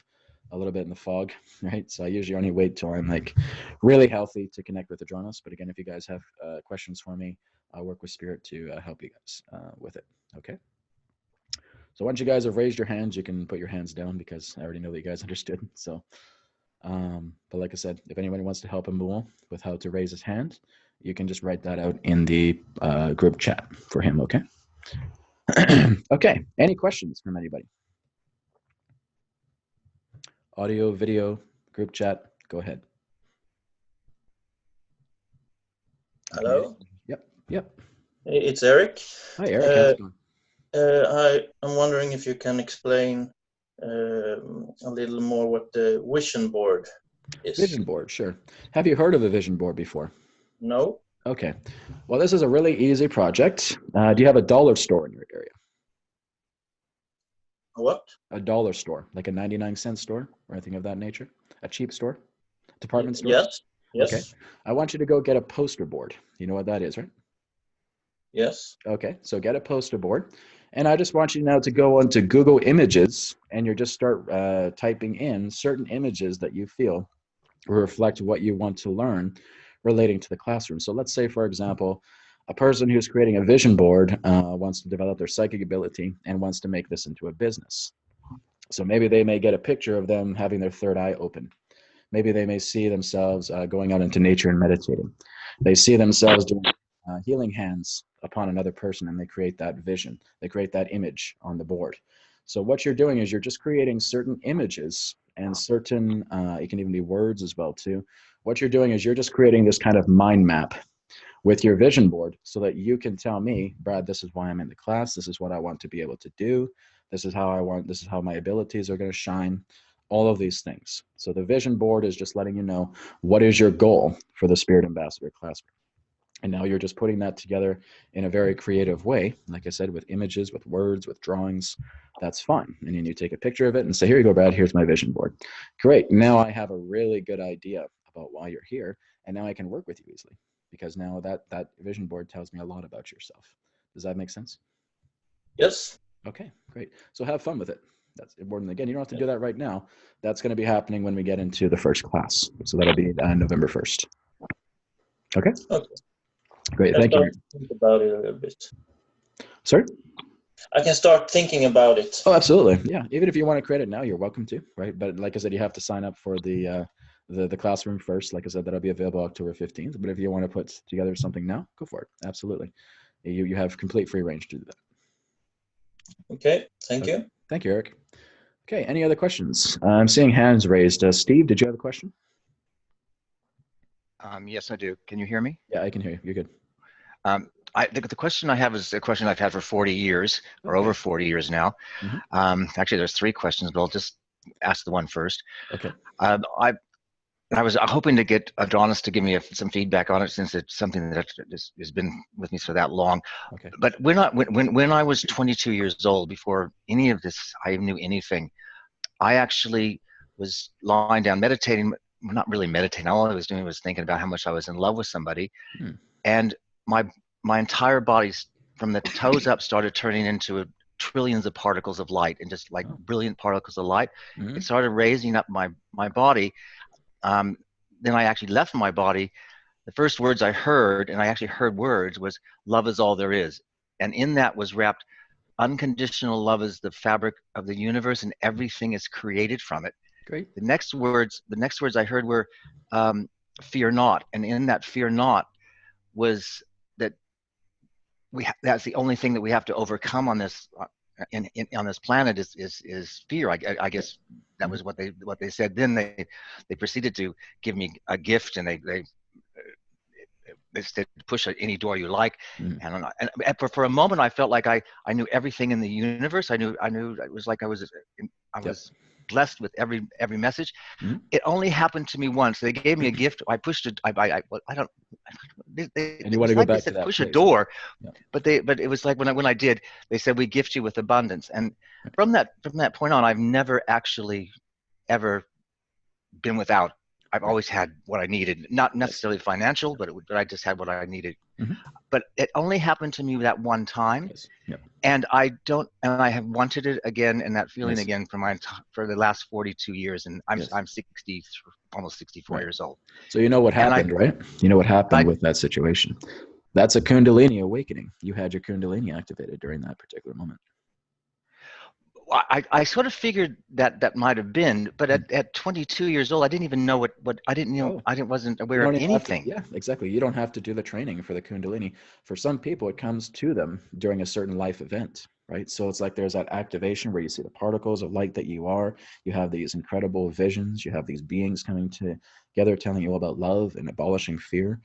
a little bit in the fog, right? So I usually only wait till I'm like really healthy to connect with the journalist. But again, if you guys have questions for me, I'll work with Spirit to help you guys with it. Okay. So once you guys have raised your hands, you can put your hands down because I already know that you guys understood. So, but like I said, if anybody wants to help Amul with how to raise his hand, you can just write that out in the group chat for him. Okay. Okay. Any questions from anybody? Audio, video, group chat, go ahead. Hello? Yep. It's Eric. Hi, Eric. How's it going? I'm wondering if you can explain a little more what the vision board is. Vision board, sure. Have you heard of a vision board before? No. Okay. Well, this is a really easy project. Do you have a dollar store in your area? What? A dollar store, like a 99-cent store or anything of that nature? A cheap store? Department store? Yes. Okay. I want you to go get a poster board. You know what that is, right? Yes. Okay. So get a poster board. And I just want you now to go onto Google Images and you just start typing in certain images that you feel reflect what you want to learn relating to the classroom. So let's say, for example, a person who's creating a vision board wants to develop their psychic ability and wants to make this into a business. So maybe they may get a picture of them having their third eye open. Maybe they may see themselves going out into nature and meditating. They see themselves doing healing hands upon another person, and they create that vision. They create that image on the board. So what you're doing is you're just creating certain images and certain, it can even be words as well too. What you're doing is you're just creating this kind of mind map with your vision board so that you can tell me, Brad, this is why I'm in the class. This is what I want to be able to do. This is how my abilities are going to shine, all of these things. So the vision board is just letting you know what is your goal for the Spirit Ambassador classroom. And now you're just putting that together in a very creative way. Like I said, with images, with words, with drawings, that's fun. And then you take a picture of it and say, here you go, Brad, here's my vision board. Great, now I have a really good idea about why you're here. And now I can work with you easily because now that vision board tells me a lot about yourself. Does that make sense? Yes. Okay, great. So have fun with it. That's important. Again, you don't have to do that right now. That's going to be happening when we get into the first class. So that'll be November 1st. Okay? Okay. Great, thank you. Think about it a little bit. Sorry? I can start thinking about it. Oh, absolutely. Yeah, even if you want to create it now, you're welcome to, right? But like I said, you have to sign up for the classroom first. Like I said, that'll be available October 15th. But if you want to put together something now, go for it. Absolutely. You have complete free range to do that. Okay, thank you. Thank you, Eric. Okay, any other questions? I'm seeing hands raised. Steve, did you have a question? Yes, I do. Can you hear me? Yeah, I can hear you. You're good. The question I have is a question I've had for 40 years, or over 40 years now. Mm-hmm. Actually, there's 3 questions, but I'll just ask the one first. Okay. I was hoping to get Adonis to give me some feedback on it, since it's something that has been with me for that long. Okay. But when I was 22 years old, before any of this, I knew anything, I actually was lying down meditating. Not really meditating. All I was doing was thinking about how much I was in love with somebody, and my entire body, from the toes up, started turning into trillions of particles of light, and just like brilliant particles of light. It started raising up my body. Then I actually left my body. The first words I heard, and I actually heard words, was "Love is all there is," and in that was wrapped unconditional love is the fabric of the universe, and everything is created from it. Great. The next words I heard were "fear not," and in that "fear not" was that that's the only thing that we have to overcome on this on this planet is fear. I guess that was what they said. Then they proceeded to give me a gift, and they said, push any door you like. And for a moment I felt like I knew everything in the universe. I knew it was like I was blessed with every message. It only happened to me once. They gave me a gift. I pushed it. I don't And you want it's to go like they back to said that push a place. door, Yeah. but it was like when I did, they said we gift you with abundance. And from that point on, I've never actually ever been without. I've always had what I needed, not necessarily financial, but I just had what I needed. Mm-hmm. But it only happened to me that one time. Yes. Yep. And I have wanted it again, and that feeling Yes. again for the last 42 years. And I'm Yes. I'm 60, almost 64 Right. years old. So you know what happened, right? You know what happened with that situation. That's a Kundalini awakening. You had your Kundalini activated during that particular moment. I sort of figured that might have been, but at 22 years old, I didn't even know what I didn't know. Wasn't aware of anything. Yeah, exactly. You don't have to do the training for the Kundalini. For some people, it comes to them during a certain life event, right? So it's like there's that activation where you see the particles of light that you are. You have these incredible visions. You have these beings coming together telling you all about love and abolishing fear.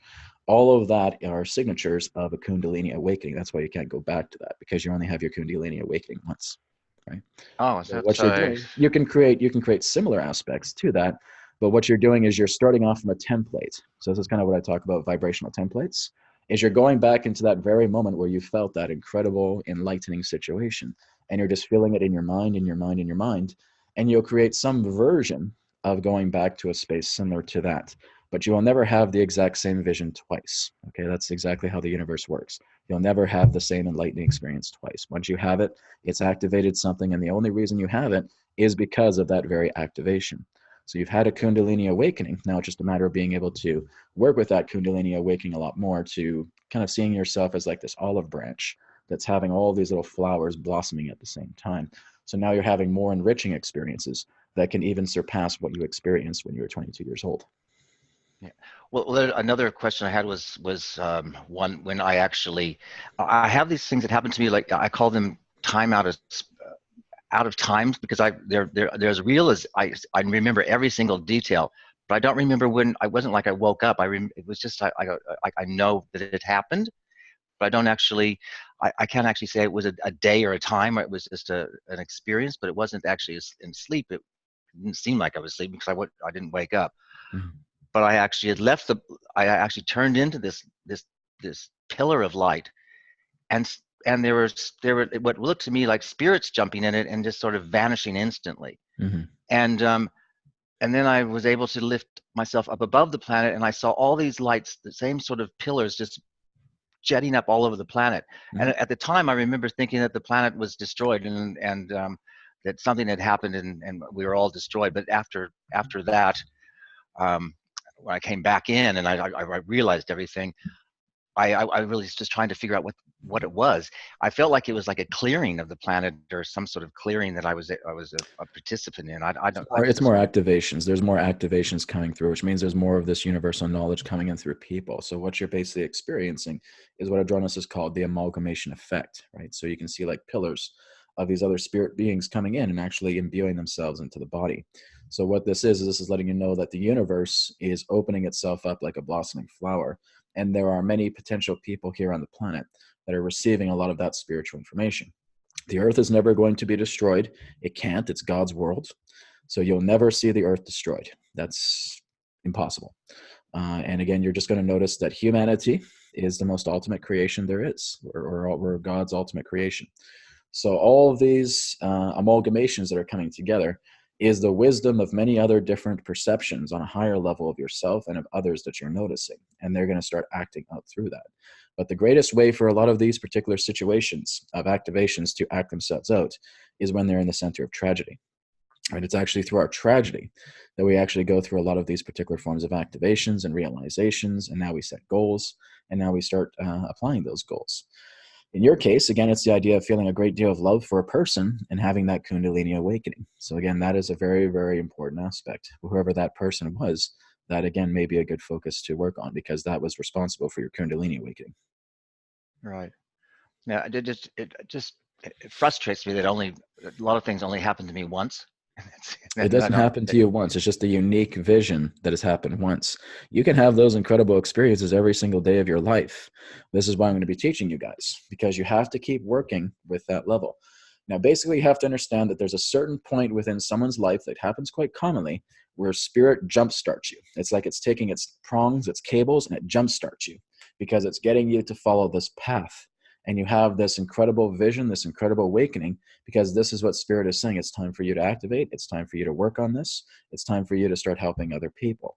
All of that are signatures of a Kundalini awakening. That's why you can't go back to that, because you only have your Kundalini awakening once. Right. Oh, so what you're doing, you can create similar aspects to that, but what you're doing is you're starting off from a template. So this is kind of what I talk about vibrational templates, is you're going back into that very moment where you felt that incredible enlightening situation, and you're just feeling it in your mind, and you'll create some version of going back to a space similar to that, but you will never have the exact same vision twice. Okay, that's exactly how the universe works. You'll never have the same enlightening experience twice. Once you have it, it's activated something, and the only reason you have it is because of that very activation. So you've had a Kundalini awakening. Now it's just a matter of being able to work with that Kundalini awakening a lot more, to kind of seeing yourself as like this olive branch that's having all these little flowers blossoming at the same time. So now you're having more enriching experiences that can even surpass what you experienced when you were 22 years old. Yeah. Well, another question I had was one when I have these things that happen to me, like I call them time out of times, because they're as real as I remember every single detail, but I don't remember when. I wasn't like I woke up. It was just I know that it happened, but I don't actually. I can't actually say it was a day or a time, or it was just an experience, but it wasn't actually in sleep. It didn't seem like I was sleeping because I didn't wake up. Mm-hmm. But I actually had I actually turned into this pillar of light, and there were what looked to me like spirits jumping in it and just sort of vanishing instantly. Mm-hmm. And then I was able to lift myself up above the planet, and I saw all these lights, the same sort of pillars, just jetting up all over the planet. Mm-hmm. And at the time, I remember thinking that the planet was destroyed, and that something had happened, and we were all destroyed. But after that. When I came back in and I realized everything, I really was just trying to figure out what it was. I felt like it was like a clearing of the planet, or some sort of clearing that I was a participant in. It's more activations. There's more activations coming through, which means there's more of this universal knowledge coming in through people. So what you're basically experiencing is what Adronis has called the amalgamation effect, right? So you can see like pillars of these other spirit beings coming in and actually imbuing themselves into the body. So what this is letting you know that the universe is opening itself up like a blossoming flower. And there are many potential people here on the planet that are receiving a lot of that spiritual information. The earth is never going to be destroyed. It can't. It's God's world. So you'll never see the earth destroyed. That's impossible. And again, you're just going to notice that humanity is the most ultimate creation there is. We're God's ultimate creation. So all of these amalgamations that are coming together is the wisdom of many other different perceptions on a higher level of yourself and of others that you're noticing. And they're going to start acting out through that. But the greatest way for a lot of these particular situations of activations to act themselves out is when they're in the center of tragedy. Right? It's actually through our tragedy that we actually go through a lot of these particular forms of activations and realizations. And now we set goals, and now we start applying those goals. In your case, again, it's the idea of feeling a great deal of love for a person and having that Kundalini awakening. So again, that is a very, very important aspect. Whoever that person was, that again may be a good focus to work on, because that was responsible for your Kundalini awakening. Right. Yeah, it frustrates me that a lot of things only happen to me once. It doesn't happen to you once. It's just a unique vision that has happened once. You can have those incredible experiences every single day of your life. This is why I'm going to be teaching you guys, because you have to keep working with that level. Now, basically, you have to understand that there's a certain point within someone's life that happens quite commonly where spirit jumpstarts you. It's like it's taking its prongs, its cables, and it jumpstarts you. because it's getting you to follow this path. And you have this incredible vision, this incredible awakening, because this is what Spirit is saying. It's time for you to activate. It's time for you to work on this. It's time for you to start helping other people.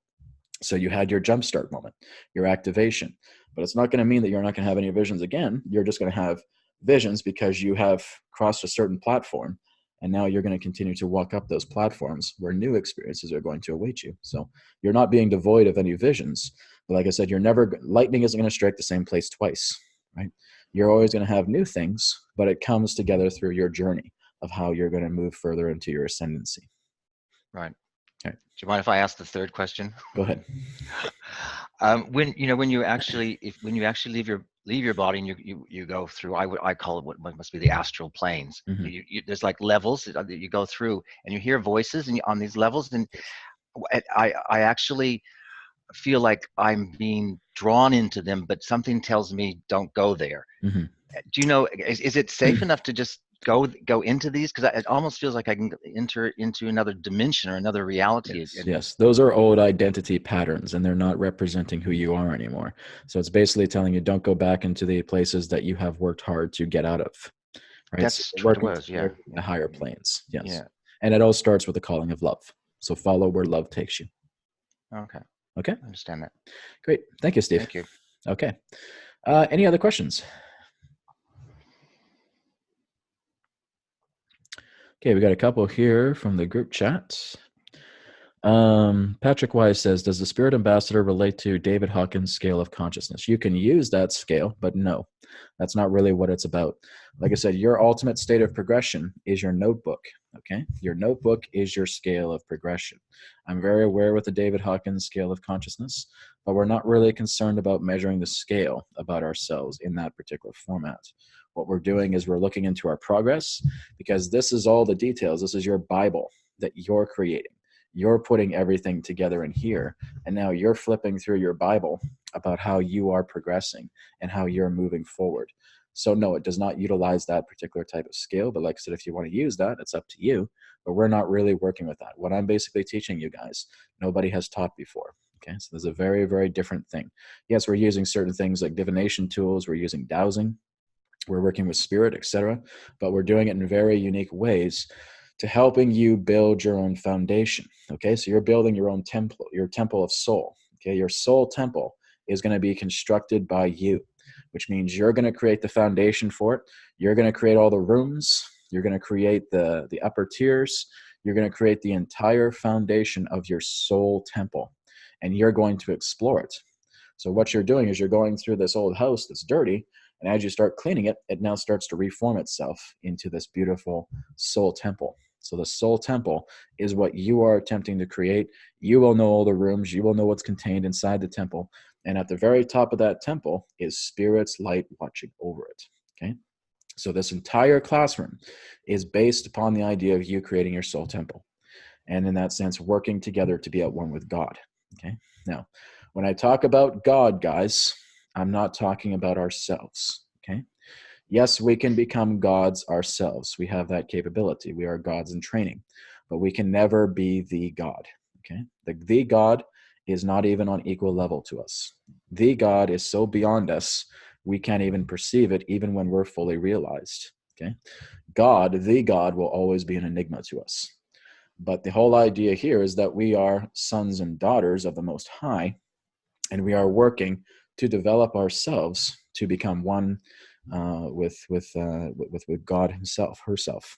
So you had your jumpstart moment, your activation. But it's not going to mean that you're not going to have any visions again. You're just going to have visions because you have crossed a certain platform. And now you're going to continue to walk up those platforms where new experiences are going to await you. So you're not being devoid of any visions. But like I said, lightning isn't going to strike the same place twice, right? You're always going to have new things, but it comes together through your journey of how you're going to move further into your ascendancy. Right. Okay. Do you mind if I ask the third question? Go ahead. When you actually leave your body and you go through, I call it what must be the astral planes. Mm-hmm. There's like levels that you go through, and you hear voices on these levels, and I actually feel like I'm being drawn into them, but something tells me don't go there. Mm-hmm. Do you know, is it safe enough to just go into these? Because it almost feels like I can enter into another dimension or another reality. Yes. Those are old identity patterns, and they're not representing who you are anymore. So it's basically telling you don't go back into the places that you have worked hard to get out of. Right? That's so what it was, yeah. The higher planes. Yes. Yeah. And it all starts with the calling of love. So follow where love takes you. Okay. Okay. I understand that. Great. Thank you, Steve. Thank you. Okay. Any other questions? Okay, we got a couple here from the group chat. Patrick Wise says, does the Spirit Ambassador relate to David Hawkins' scale of consciousness? You can use that scale, but no, that's not really what it's about. Like I said, your ultimate state of progression is your notebook, okay? Your notebook is your scale of progression. I'm very aware with the David Hawkins scale of consciousness, but we're not really concerned about measuring the scale about ourselves in that particular format. What we're doing is we're looking into our progress, because this is all the details. This is your Bible that you're creating. You're putting everything together in here, and now you're flipping through your Bible about how you are progressing and how you're moving forward. So no, it does not utilize that particular type of scale, but like I said, if you want to use that, it's up to you, but we're not really working with that. What I'm basically teaching you guys, nobody has taught before. Okay, so there's a very, very different thing. Yes, we're using certain things like divination tools, we're using dowsing, we're working with spirit, etc., but we're doing it in very unique ways to helping you build your own foundation. Okay, so you're building your own temple, your temple of soul. Okay, your soul temple is going to be constructed by you, which means you're going to create the foundation for it. You're going to create all the rooms. You're going to create the upper tiers. You're going to create the entire foundation of your soul temple, and you're going to explore it. So what you're doing is you're going through this old house that's dirty, and as you start cleaning it, it now starts to reform itself into this beautiful soul temple. So the soul temple is what you are attempting to create. You will know all the rooms. You will know what's contained inside the temple. And at the very top of that temple is Spirit's light watching over it. Okay. So this entire classroom is based upon the idea of you creating your soul temple. And in that sense, working together to be at one with God. Okay. Now, when I talk about God, guys, I'm not talking about ourselves. Okay. Yes, we can become gods ourselves. We have that capability. We are gods in training, but we can never be the God. Okay. The God is not even on equal level to us. The God is so beyond us, we can't even perceive it, even when we're fully realized. Okay. God, the God, will always be an enigma to us. But the whole idea here is that we are sons and daughters of the Most High, and we are working to develop ourselves to become one with God Himself, herself.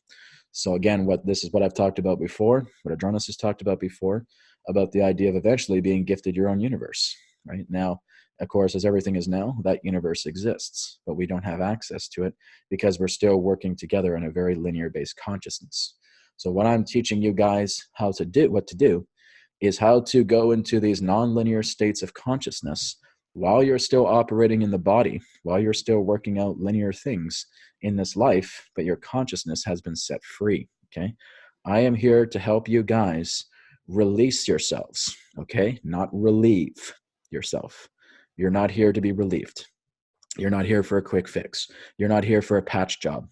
So again, this is what I've talked about before, what Adronis has talked about before, about the idea of eventually being gifted your own universe. Right now, of course, as everything is now, that universe exists, but we don't have access to it because we're still working together in a very linear-based consciousness. So what I'm teaching you guys what to do, is how to go into these non-linear states of consciousness while you're still operating in the body, while you're still working out linear things in this life, but your consciousness has been set free, okay? I am here to help you guys release yourselves, okay? Not relieve yourself. You're not here to be relieved. You're not here for a quick fix. You're not here for a patch job.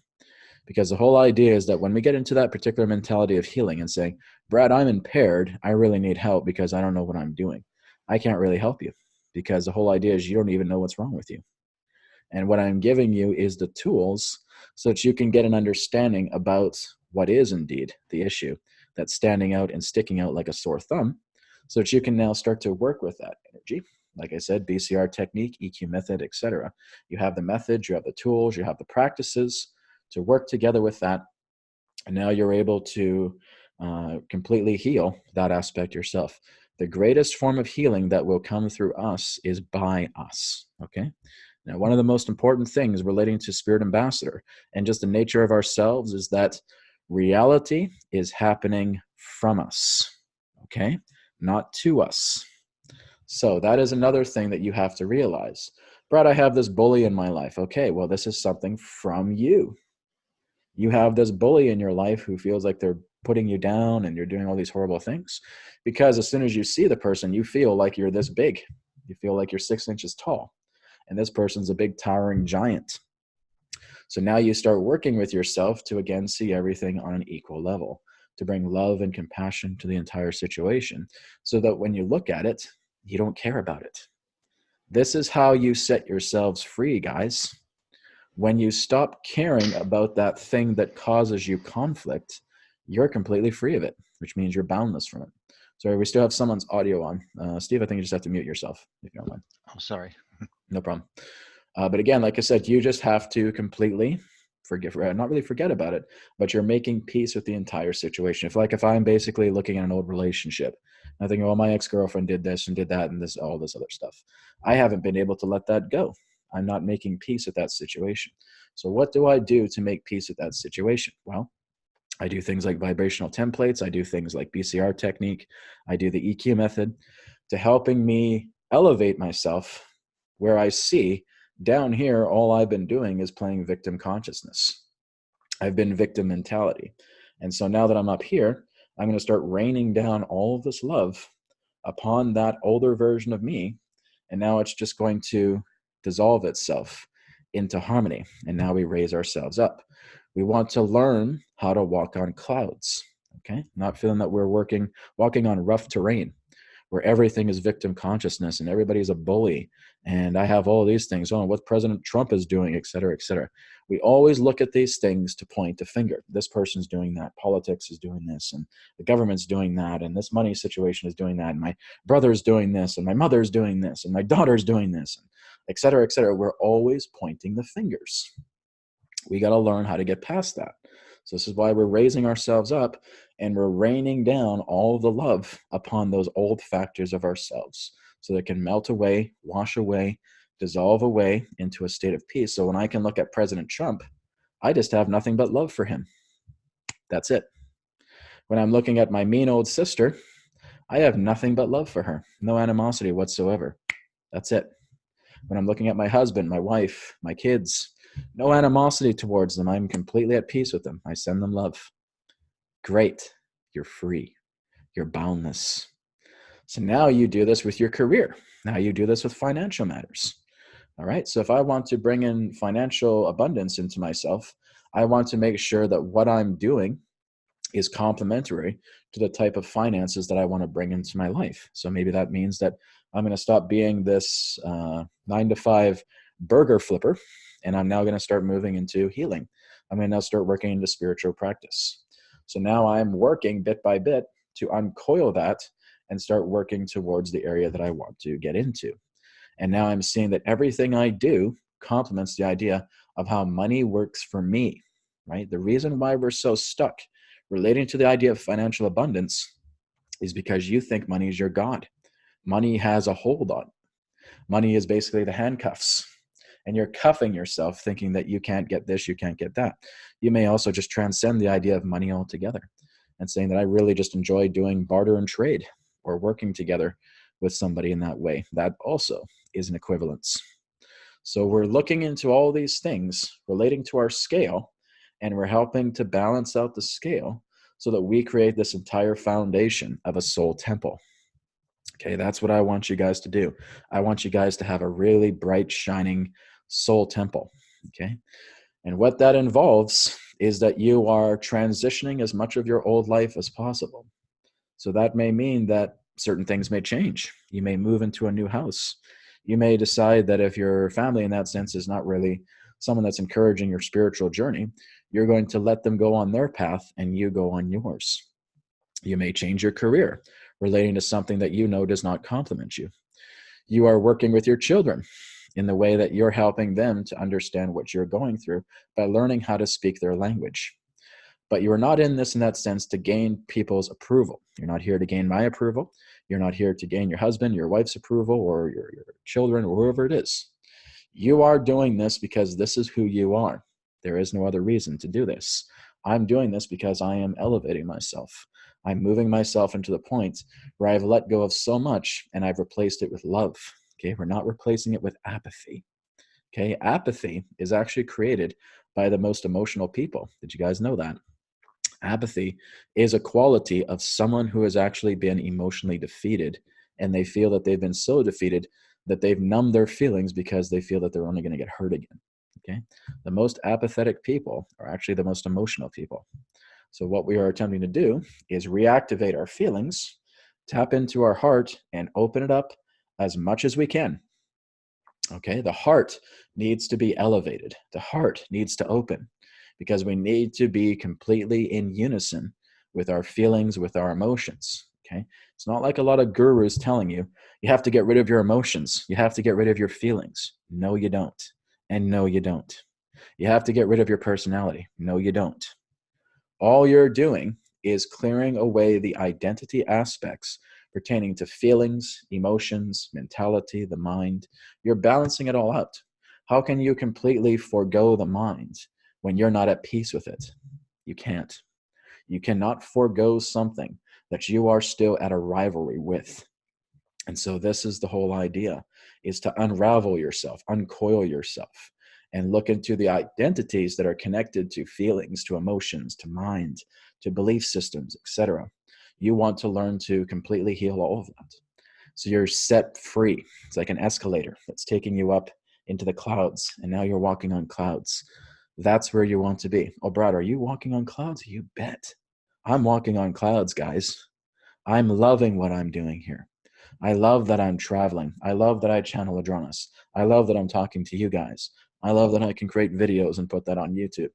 Because the whole idea is that when we get into that particular mentality of healing and saying, Brad, I'm impaired, I really need help because I don't know what I'm doing, I can't really help you. because the whole idea is you don't even know what's wrong with you. And what I'm giving you is the tools so that you can get an understanding about what is indeed the issue that's standing out and sticking out like a sore thumb, so that you can now start to work with that energy. Like I said, BCR technique, EQ method, etc. You have the method, you have the tools, you have the practices to work together with that. And now you're able to completely heal that aspect yourself. The greatest form of healing that will come through us is by us, okay? Now, one of the most important things relating to Spirit Ambassador and just the nature of ourselves is that reality is happening from us, okay? Not to us. So that is another thing that you have to realize. Brad, I have this bully in my life. Okay, well, this is something from you. You have this bully in your life who feels like they're putting you down and you're doing all these horrible things, because as soon as you see the person, you feel like you're this big. You feel like you're 6 inches tall, and this person's a big towering giant. So now you start working with yourself to again see everything on an equal level, to bring love and compassion to the entire situation, so that when you look at it, you don't care about it. This is how you set yourselves free, guys. When you stop caring about that thing that causes you conflict, you're completely free of it, which means you're boundless from it. Sorry, we still have someone's audio on. Steve, I think you just have to mute yourself, if you don't mind. Oh, sorry. No problem. But again, like I said, you just have to completely not really forget about it, but you're making peace with the entire situation. If I'm basically looking at an old relationship, I think, well, my ex-girlfriend did this and did that and this, all this other stuff. I haven't been able to let that go. I'm not making peace with that situation. So what do I do to make peace with that situation? Well, I do things like vibrational templates. I do things like BCR technique. I do the EQ method to helping me elevate myself, where I see down here, all I've been doing is playing victim consciousness. I've been victim mentality. And so now that I'm up here, I'm going to start raining down all of this love upon that older version of me. And now it's just going to dissolve itself into harmony. And now we raise ourselves up. We want to learn how to walk on clouds, okay? Not feeling that we're walking on rough terrain where everything is victim consciousness and everybody's a bully. And I have all these things on what President Trump is doing, et cetera, et cetera. We always look at these things to point a finger. This person's doing that. Politics is doing this. And the government's doing that. And this money situation is doing that. And my brother's doing this. And my mother's doing this. And my daughter's doing this. And et cetera, et cetera. We're always pointing the fingers. We got to learn how to get past that. So this is why we're raising ourselves up and we're raining down all the love upon those old factors of ourselves so they can melt away, wash away, dissolve away into a state of peace. So when I can look at President Trump, I just have nothing but love for him. That's it. When I'm looking at my mean old sister, I have nothing but love for her. No animosity whatsoever. That's it. When I'm looking at my husband, my wife, my kids, no animosity towards them. I'm completely at peace with them. I send them love. Great. You're free. You're boundless. So now you do this with your career. Now you do this with financial matters. All right. So if I want to bring in financial abundance into myself, I want to make sure that what I'm doing is complementary to the type of finances that I want to bring into my life. So maybe that means that I'm going to stop being this 9-to-5 burger flipper, and I'm now going to start moving into healing. I'm going to now start working into spiritual practice. So now I'm working bit by bit to uncoil that and start working towards the area that I want to get into. And now I'm seeing that everything I do complements the idea of how money works for me, right? The reason why we're so stuck relating to the idea of financial abundance is because you think money is your God. Money has a hold on. Money is basically the handcuffs. And you're cuffing yourself thinking that you can't get this, you can't get that. You may also just transcend the idea of money altogether and saying that I really just enjoy doing barter and trade or working together with somebody in that way. That also is an equivalence. So we're looking into all these things relating to our scale, and we're helping to balance out the scale so that we create this entire foundation of a soul temple. Okay, that's what I want you guys to do. I want you guys to have a really bright, shining soul temple. Okay, and what that involves is that you are transitioning as much of your old life as possible. So that may mean that certain things may change. You may move into a new house. You may decide that if your family in that sense is not really someone that's encouraging your spiritual journey, you're going to let them go on their path and you go on yours. You may change your career relating to something that you know does not complement you. You are working with your children in the way that you're helping them to understand what you're going through by learning how to speak their language. But you are not in this in that sense to gain people's approval. You're not here to gain my approval. You're not here to gain your husband, your wife's approval, or your children, or whoever it is. You are doing this because this is who you are. There is no other reason to do this. I'm doing this because I am elevating myself. I'm moving myself into the point where I've let go of so much and I've replaced it with love. Okay, we're not replacing it with apathy. Okay, apathy is actually created by the most emotional people. Did you guys know that? Apathy is a quality of someone who has actually been emotionally defeated, and they feel that they've been so defeated that they've numbed their feelings because they feel that they're only going to get hurt again. Okay, the most apathetic people are actually the most emotional people. So what we are attempting to do is reactivate our feelings, tap into our heart, and open it up as much as we can. Okay, the heart needs to be elevated. The heart needs to open because we need to be completely in unison with our feelings, with our emotions. Okay, it's not like a lot of gurus telling you, you have to get rid of your emotions. You have to get rid of your feelings. No, you don't. And no, you don't. You have to get rid of your personality. No, you don't. All you're doing is clearing away the identity aspects pertaining to feelings, emotions, mentality, the mind. You're balancing it all out. How can you completely forego the mind when you're not at peace with it? You can't. You cannot forego something that you are still at a rivalry with. And so this is the whole idea, is to unravel yourself, uncoil yourself, and look into the identities that are connected to feelings, to emotions, to mind, to belief systems, etc. You want to learn to completely heal all of that. So you're set free. It's like an escalator that's taking you up into the clouds, and now you're walking on clouds. That's where you want to be. Oh, Brad, are you walking on clouds? You bet. I'm walking on clouds, guys. I'm loving what I'm doing here. I love that I'm traveling. I love that I channel Adronis. I love that I'm talking to you guys. I love that I can create videos and put that on YouTube.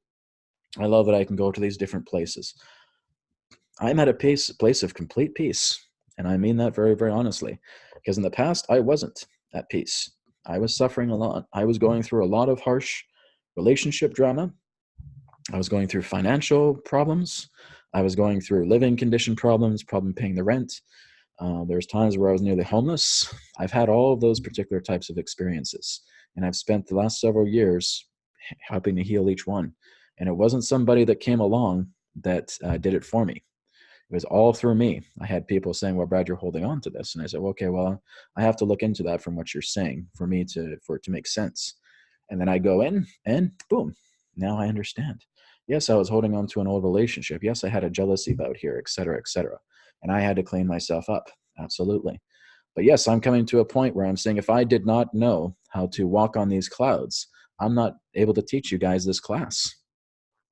I love that I can go to these different places. I'm at a place of complete peace. And I mean that very, very honestly. Because in the past, I wasn't at peace. I was suffering a lot. I was going through a lot of harsh relationship drama. I was going through financial problems. I was going through living condition problems, problem paying the rent. There's times where I was nearly homeless. I've had all of those particular types of experiences. And I've spent the last several years helping to heal each one. And it wasn't somebody that came along that did it for me. It was all through me. I had people saying, well, Brad, you're holding on to this. And I said, well, okay, well, I have to look into that from what you're saying for it to make sense. And then I go in and boom, now I understand. Yes, I was holding on to an old relationship. Yes, I had a jealousy bout here, et cetera, et cetera. And I had to clean myself up. Absolutely. But yes, I'm coming to a point where I'm saying if I did not know how to walk on these clouds, I'm not able to teach you guys this class.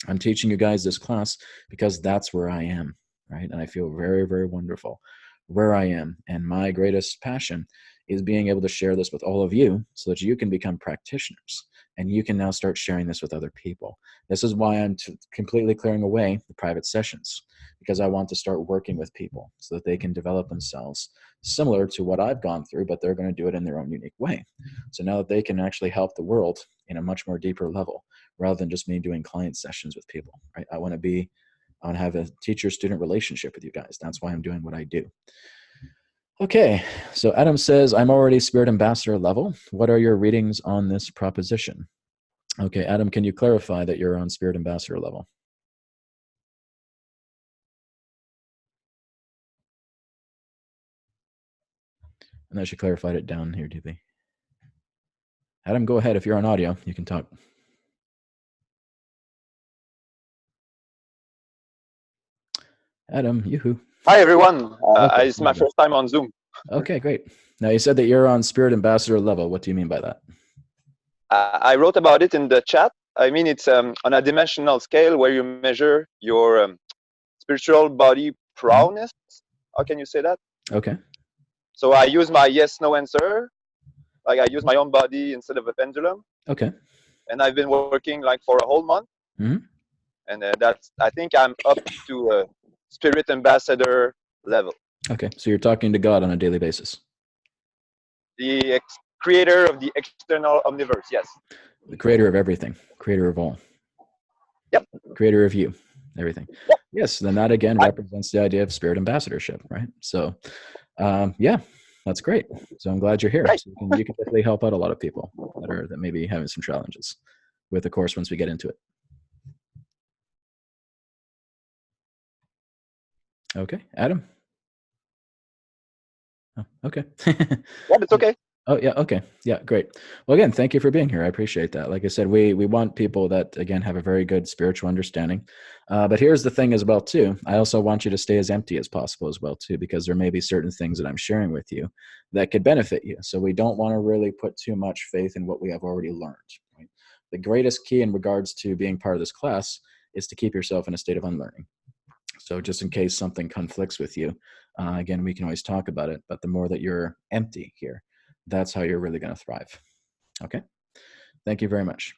I'm teaching you guys this class because that's where I am, right? And I feel very, very wonderful where I am. And my greatest passion is being able to share this with all of you so that you can become practitioners and you can now start sharing this with other people. This is why I'm completely clearing away the private sessions, because I want to start working with people so that they can develop themselves similar to what I've gone through, but they're going to do it in their own unique way. So now that they can actually help the world in a much more deeper level, rather than just me doing client sessions with people, right? I want to have a teacher-student relationship with you guys. That's why I'm doing what I do. Okay, so Adam says, I'm already Spirit Ambassador level. What are your readings on this proposition? Okay, Adam, can you clarify that you're on Spirit Ambassador level? And I should clarify it down here, DB. Adam, go ahead. If you're on audio, you can talk. Adam, yoo-hoo. Hi, everyone. Okay, it's my first time on Zoom. Okay, great. Now, you said that you're on Spirit Ambassador level. What do you mean by that? I wrote about it in the chat. I mean, it's on a dimensional scale where you measure your spiritual body prowess. How can you say that? Okay. So I use my yes, no answer. Like I use my own body instead of a pendulum. Okay. And I've been working like for a whole month. Mm-hmm. And I think I'm up to a spirit ambassador level. Okay. So you're talking to God on a daily basis. The creator of the external omniverse, yes. The creator of everything, creator of all. Yep. Creator of you, everything. Yep. Yes. Then that again represents the idea of spirit ambassadorship, right? So, yeah, that's great. So I'm glad you're here. Right. So you can definitely help out a lot of people that may be having some challenges with the course once we get into it. Okay, Adam. Oh, okay. Yeah, it's okay. Oh yeah, okay. Yeah, great. Well, again, thank you for being here. I appreciate that. Like I said, we want people that, again, have a very good spiritual understanding. But here's the thing as well, too. I also want you to stay as empty as possible as well, too, because there may be certain things that I'm sharing with you that could benefit you. So we don't want to really put too much faith in what we have already learned. Right? The greatest key in regards to being part of this class is to keep yourself in a state of unlearning. So just in case something conflicts with you, again, we can always talk about it. But the more that you're empty here, that's how you're really going to thrive. Okay. Thank you very much.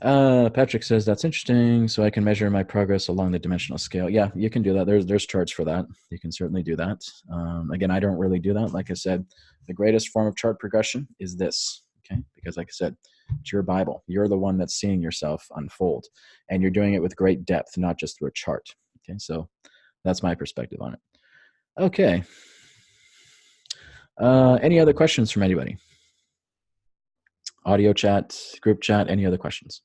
Patrick says, that's interesting. So I can measure my progress along the dimensional scale. Yeah, you can do that. There's charts for that. You can certainly do that. Again, I don't really do that. Like I said, the greatest form of chart progression is this. Okay. Because like I said, it's your Bible. You're the one that's seeing yourself unfold, and you're doing it with great depth, not just through a chart. Okay. So that's my perspective on it. Okay. Any other questions from anybody? Audio chat, group chat, any other questions?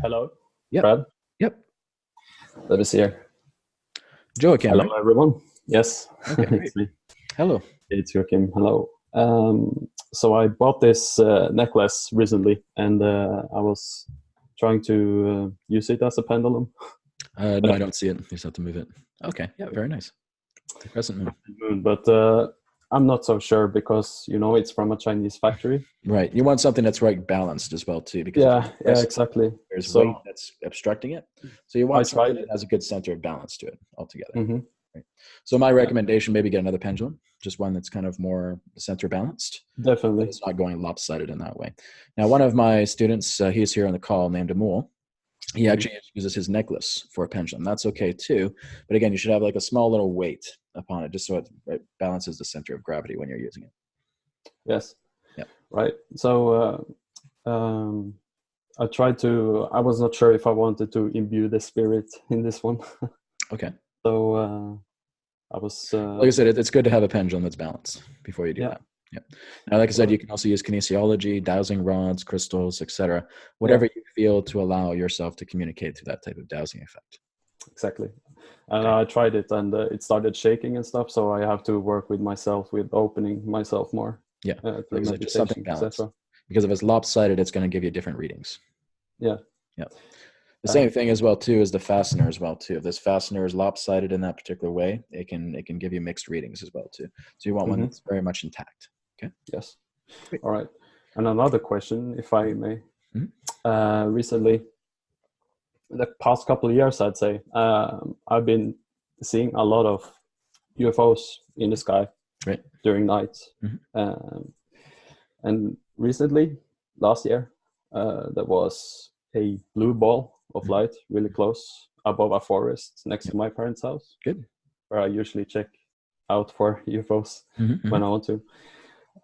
Hello. Yep. Brad. Yep. Let me see here. Joachim. Hello, right? everyone. Yes. Okay, It's me. Hello. It's Joachim. Hello. So I bought this necklace recently, and I was trying to use it as a pendulum. No, I don't see it. You just have to move it. Okay. Yeah, very nice. The crescent moon. But I'm not so sure because, it's from a Chinese factory. Right. You want something that's right balanced as well, too. Because Yeah, exactly. There's So weight that's obstructing it. So you want I something tried that has a good center of balance to it altogether. Mm-hmm. Right. So my recommendation, maybe get another pendulum, just one that's kind of more center balanced. Definitely. It's not going lopsided in that way. Now, one of my students, he's here on the call, named Amul. He actually uses his necklace for a pendulum. That's okay too. But again, you should have like a small little weight upon it, just so it balances the center of gravity when you're using it. Yes. Yeah. Right. So I was not sure if I wanted to imbue the spirit in this one. Okay. So I was... like I said, it's good to have a pendulum that's balanced before you do that. Yeah. Now, like I said, you can also use kinesiology, dowsing rods, crystals, etc. Whatever you feel to allow yourself to communicate through that type of dowsing effect. Exactly. And I tried it, and it started shaking and stuff. So I have to work with myself, with opening myself more. Yeah. Through Like I said, just something meditation, balanced. etc. Because if it's lopsided, it's going to give you different readings. Yeah. Yeah. The same thing as well too is the fastener as well too. If this fastener is lopsided in that particular way, it can give you mixed readings as well too. So you want one that's very much intact. Okay. Yes. All right. And another question, if I may. Recently, the past couple of years, I'd say, I've been seeing a lot of UFOs in the sky during nights. And recently, last year, there was a blue ball of light really close above a forest next to my parents' house. Good. Where I usually check out for UFOs when I want to.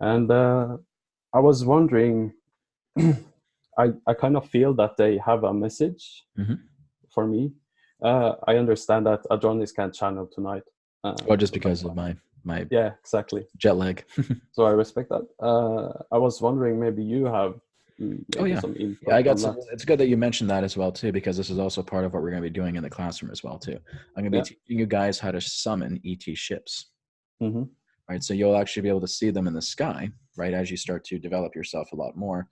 And I was wondering, I kind of feel that they have a message for me. I understand that Adronis can't channel tonight. Well, just because of my yeah, exactly, jet lag. So I respect that. I was wondering, maybe you have some input. Yeah, I got some. It's good that you mentioned that as well too, because this is also part of what we're going to be doing in the classroom as well too. I'm going to be teaching you guys how to summon ET ships. Right, so you'll actually be able to see them in the sky, right, as you start to develop yourself a lot more.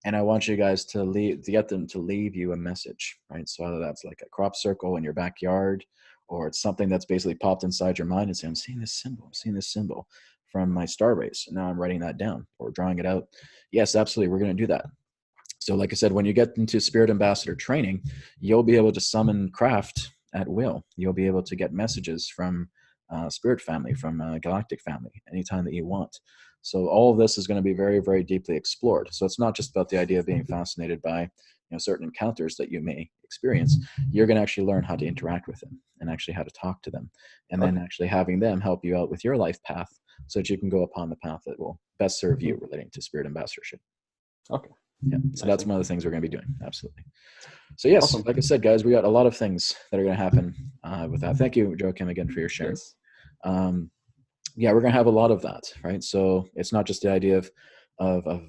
And I want you guys to get them to leave you a message, right? So whether that's like a crop circle in your backyard, or it's something that's basically popped inside your mind and say, I'm seeing this symbol from my star race, and now I'm writing that down or drawing it out. Yes, absolutely, we're going to do that. So like I said, when you get into Spirit Ambassador training, you'll be able to summon craft at will. You'll be able to get messages from Spirit family, from Galactic family, anytime that you want. So all of this is going to be very, very deeply explored. So it's not just about the idea of being fascinated by certain encounters that you may experience. You're going to actually learn how to interact with them and actually how to talk to them, and then actually having them help you out with your life path so that you can go upon the path that will best serve you relating to Spirit Ambassadorship. Okay. Yeah, so that's one of the things we're going to be doing. Absolutely. So yes, Awesome. like I said, guys, we got a lot of things that are going to happen with that. Thank you, Joachim, again for your sharing. Yes. Yeah, we're going to have a lot of that, right? So it's not just the idea of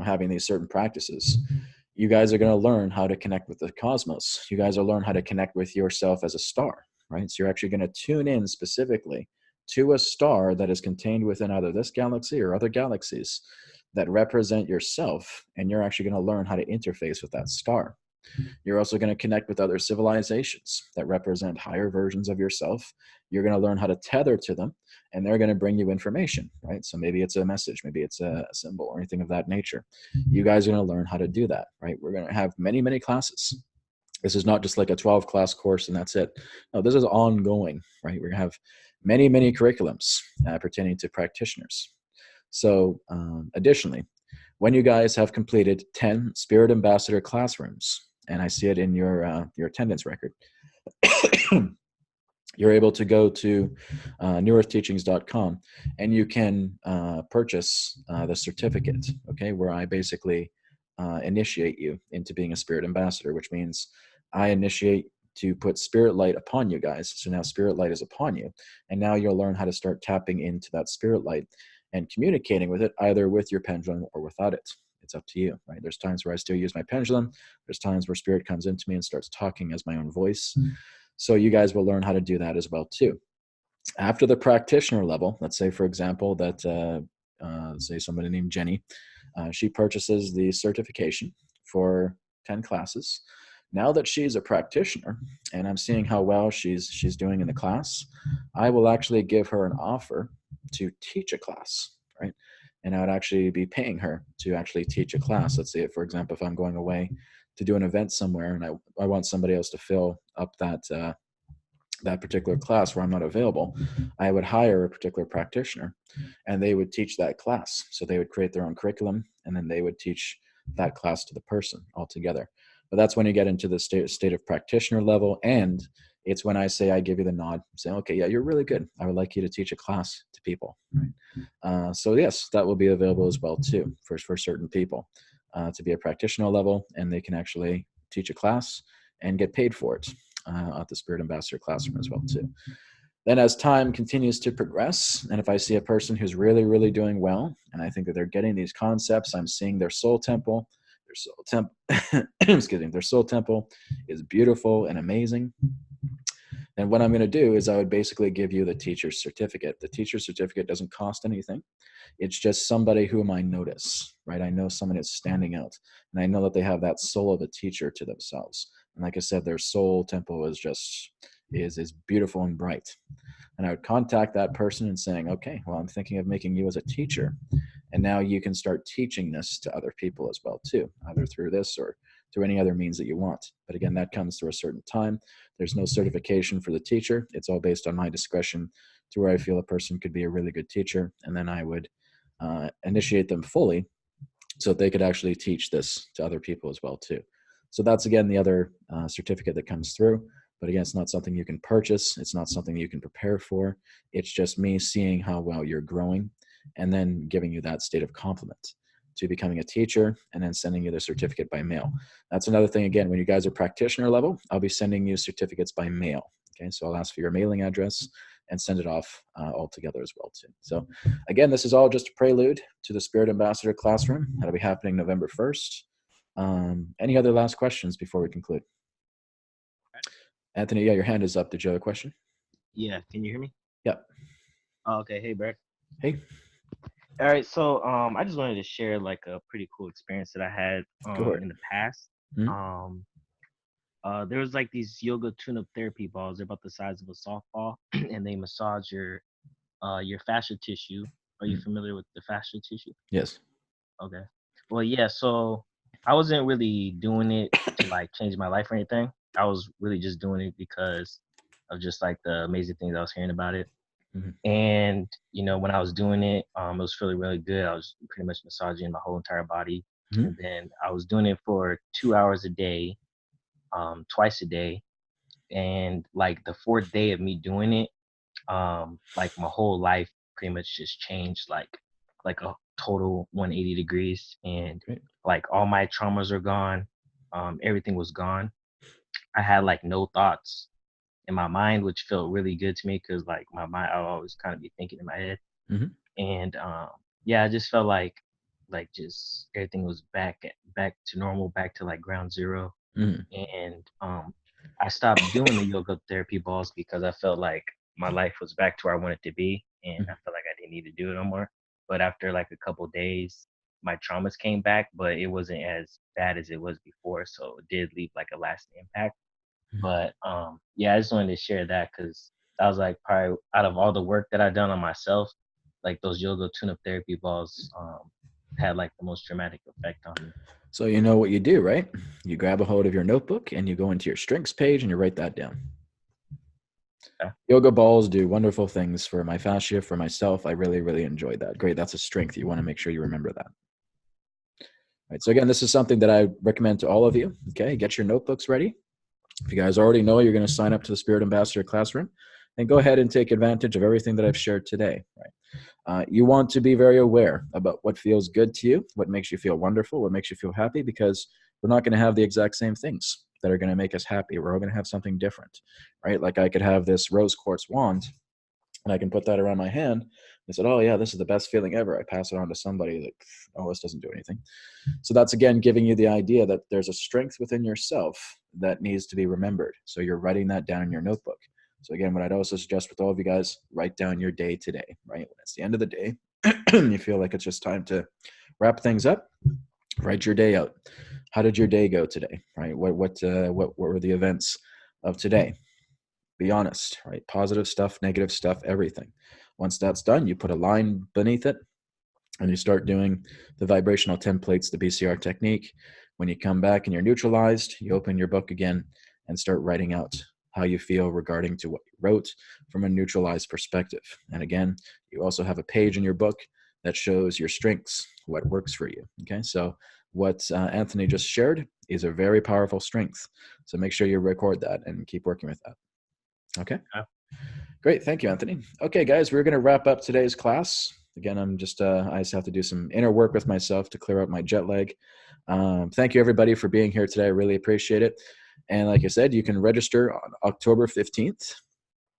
having these certain practices. You guys are going to learn how to connect with the cosmos. You guys will learn how to connect with yourself as a star, right? So you're actually going to tune in specifically to a star that is contained within either this galaxy or other galaxies that represent yourself, and you're actually going to learn how to interface with that star. You're also going to connect with other civilizations that represent higher versions of yourself. You're going to learn how to tether to them, and they're going to bring you information, right? So maybe it's a message, maybe it's a symbol or anything of that nature. You guys are going to learn how to do that, right? We're going to have many, many classes. This is not just like a 12-class course and that's it. No, this is ongoing, right? We're going to have many, many curriculums pertaining to practitioners. So additionally, when you guys have completed 10 Spirit Ambassador classrooms, and I see it in your attendance record, you're able to go to newearthteachings.com and you can purchase the certificate, okay, where I basically initiate you into being a Spirit Ambassador, which means I initiate to put spirit light upon you guys. So now spirit light is upon you, and now you'll learn how to start tapping into that spirit light and communicating with it, either with your pendulum or without it. It's up to you, right? There's times where I still use my pendulum. There's times where spirit comes into me and starts talking as my own voice. So you guys will learn how to do that as well too. After the practitioner level, let's say, for example, that say somebody named Jenny, she purchases the certification for 10 classes. Now that she's a practitioner and I'm seeing how well she's doing in the class, I will actually give her an offer to teach a class, right? And I would actually be paying her to actually teach a class. Let's say, for example, if I'm going away to do an event somewhere and I want somebody else to fill up that particular class where I'm not available, I would hire a particular practitioner and they would teach that class. So they would create their own curriculum and then they would teach that class to the person altogether. But that's when you get into the state of practitioner level, and it's when I give you the nod, saying, okay, yeah, you're really good. I would like you to teach a class to people. Right? So yes, that will be available as well too for certain people to be a practitioner level, and they can actually teach a class and get paid for it at the Spirit Ambassador classroom as well too. Then as time continues to progress, and if I see a person who's really, really doing well, and I think that they're getting these concepts, I'm seeing their soul temple. Their soul temple is beautiful and amazing. And what I'm going to do is I would basically give you the teacher's certificate. The teacher's certificate doesn't cost anything. It's just somebody whom I notice, right? I know someone is standing out, and I know that they have that soul of a teacher to themselves. And like I said, their soul temple is beautiful and bright. And I would contact that person and saying, okay, well, I'm thinking of making you as a teacher. And now you can start teaching this to other people as well too, either through this or through any other means that you want. But again, that comes through a certain time. There's no certification for the teacher. It's all based on my discretion to where I feel a person could be a really good teacher. And then I would initiate them fully so that they could actually teach this to other people as well too. So that's, again, the other certificate that comes through. But again, it's not something you can purchase. It's not something you can prepare for. It's just me seeing how well you're growing and then giving you that state of compliment to becoming a teacher and then sending you the certificate by mail. That's another thing. Again, when you guys are practitioner level, I'll be sending you certificates by mail. Okay, so I'll ask for your mailing address and send it off all together as well too. So again, this is all just a prelude to the Spirit Ambassador Classroom. That'll be happening November 1st. Any other last questions before we conclude? Anthony, yeah, your hand is up. Did you have a question? Yeah, can you hear me? Yep. Oh, okay, hey, Brett. Hey. All right, so I just wanted to share like a pretty cool experience that I had in the past. Mm-hmm. There was like these yoga tune-up therapy balls. They're about the size of a softball, and they massage your fascia tissue. Are you familiar with the fascia tissue? Yes. Okay. Well, yeah. So I wasn't really doing it to like change my life or anything. I was really just doing it because of just like the amazing things I was hearing about it. And when I was doing it, it was feeling really good. I was pretty much massaging my whole entire body, and then I was doing it for 2 hours a day, twice a day. And like the fourth day of me doing it, like my whole life pretty much just changed, like a total 180 degrees, and like all my traumas are gone. Everything was gone. I had like no thoughts in my mind, which felt really good to me because like my mind, I always kind of be thinking in my head. And yeah, I just felt like just everything was back to normal, back to like ground zero. And I stopped doing the yoga therapy balls because I felt like my life was back to where I wanted to be, and I felt like I didn't need to do it no more. But after like a couple days, my traumas came back, but it wasn't as bad as it was before, so it did leave like a lasting impact. But yeah, I just wanted to share that because that was like probably out of all the work that I've done on myself, like those yoga tune-up therapy balls had like the most dramatic effect on me. So you know what you do, right? You grab a hold of your notebook and you go into your strengths page and you write that down. Yoga balls do wonderful things for my fascia, for myself. I really, really enjoyed that. Great. That's a strength. You want to make sure you remember that. All right. So again, this is something that I recommend to all of you. Okay. Get your notebooks ready. If you guys already know you're going to sign up to the Spirit Ambassador Classroom, and go ahead and take advantage of everything that I've shared today. Right? You want to be very aware about what feels good to you, what makes you feel wonderful, what makes you feel happy, because we're not going to have the exact same things that are going to make us happy. We're all going to have something different, right? Like I could have this rose quartz wand, and I can put that around my hand. I said, oh yeah, this is the best feeling ever. I pass it on to somebody, like, oh, this doesn't do anything. So that's, again, giving you the idea that there's a strength within yourself that needs to be remembered. So you're writing that down in your notebook. So again, what I'd also suggest with all of you guys, write down your day today, right? When it's the end of the day, you feel like it's just time to wrap things up, write your day out. How did your day go today, right? What were the events of today? Be honest, right? Positive stuff, negative stuff, everything. Once that's done, you put a line beneath it and you start doing the vibrational templates, the BCR technique. When you come back and you're neutralized, you open your book again and start writing out how you feel regarding to what you wrote from a neutralized perspective. And again, you also have a page in your book that shows your strengths, what works for you. Okay, so what Anthony just shared is a very powerful strength. So make sure you record that and keep working with that. Okay. Great. Thank you, Anthony. Okay, guys, we're going to wrap up today's class. Again, I just have to do some inner work with myself to clear out my jet lag. Thank you, everybody, for being here today. I really appreciate it. And like I said, you can register on October 15th.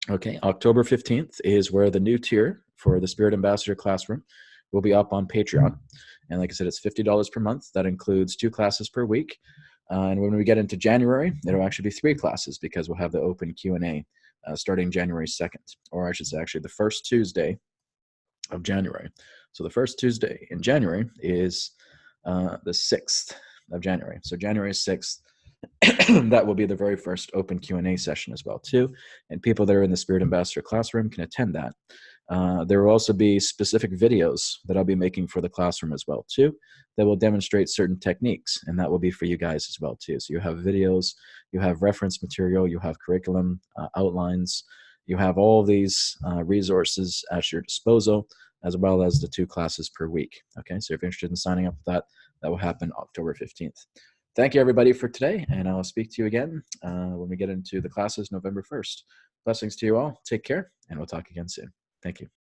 Okay, October 15th is where the new tier for the Spirit Ambassador Classroom will be up on Patreon. And like I said, it's $50 per month. That includes 2 classes per week. And when we get into January, it'll actually be 3 classes because we'll have the open Q&A starting January 2nd, or I should say actually the first Tuesday of January. So the first Tuesday in January is the 6th of January. So January 6th, that will be the very first open Q&A session as well too. And people that are in the Spirit Ambassador Classroom can attend that. There will also be specific videos that I'll be making for the classroom as well too, that will demonstrate certain techniques, and that will be for you guys as well too. So you have videos, you have reference material, you have curriculum outlines, you have all these resources at your disposal, as well as the 2 classes per week. Okay, so if you're interested in signing up for that, that will happen October 15th. Thank you, everybody, for today, and I'll speak to you again when we get into the classes November 1st. Blessings to you all. Take care, and we'll talk again soon. Thank you.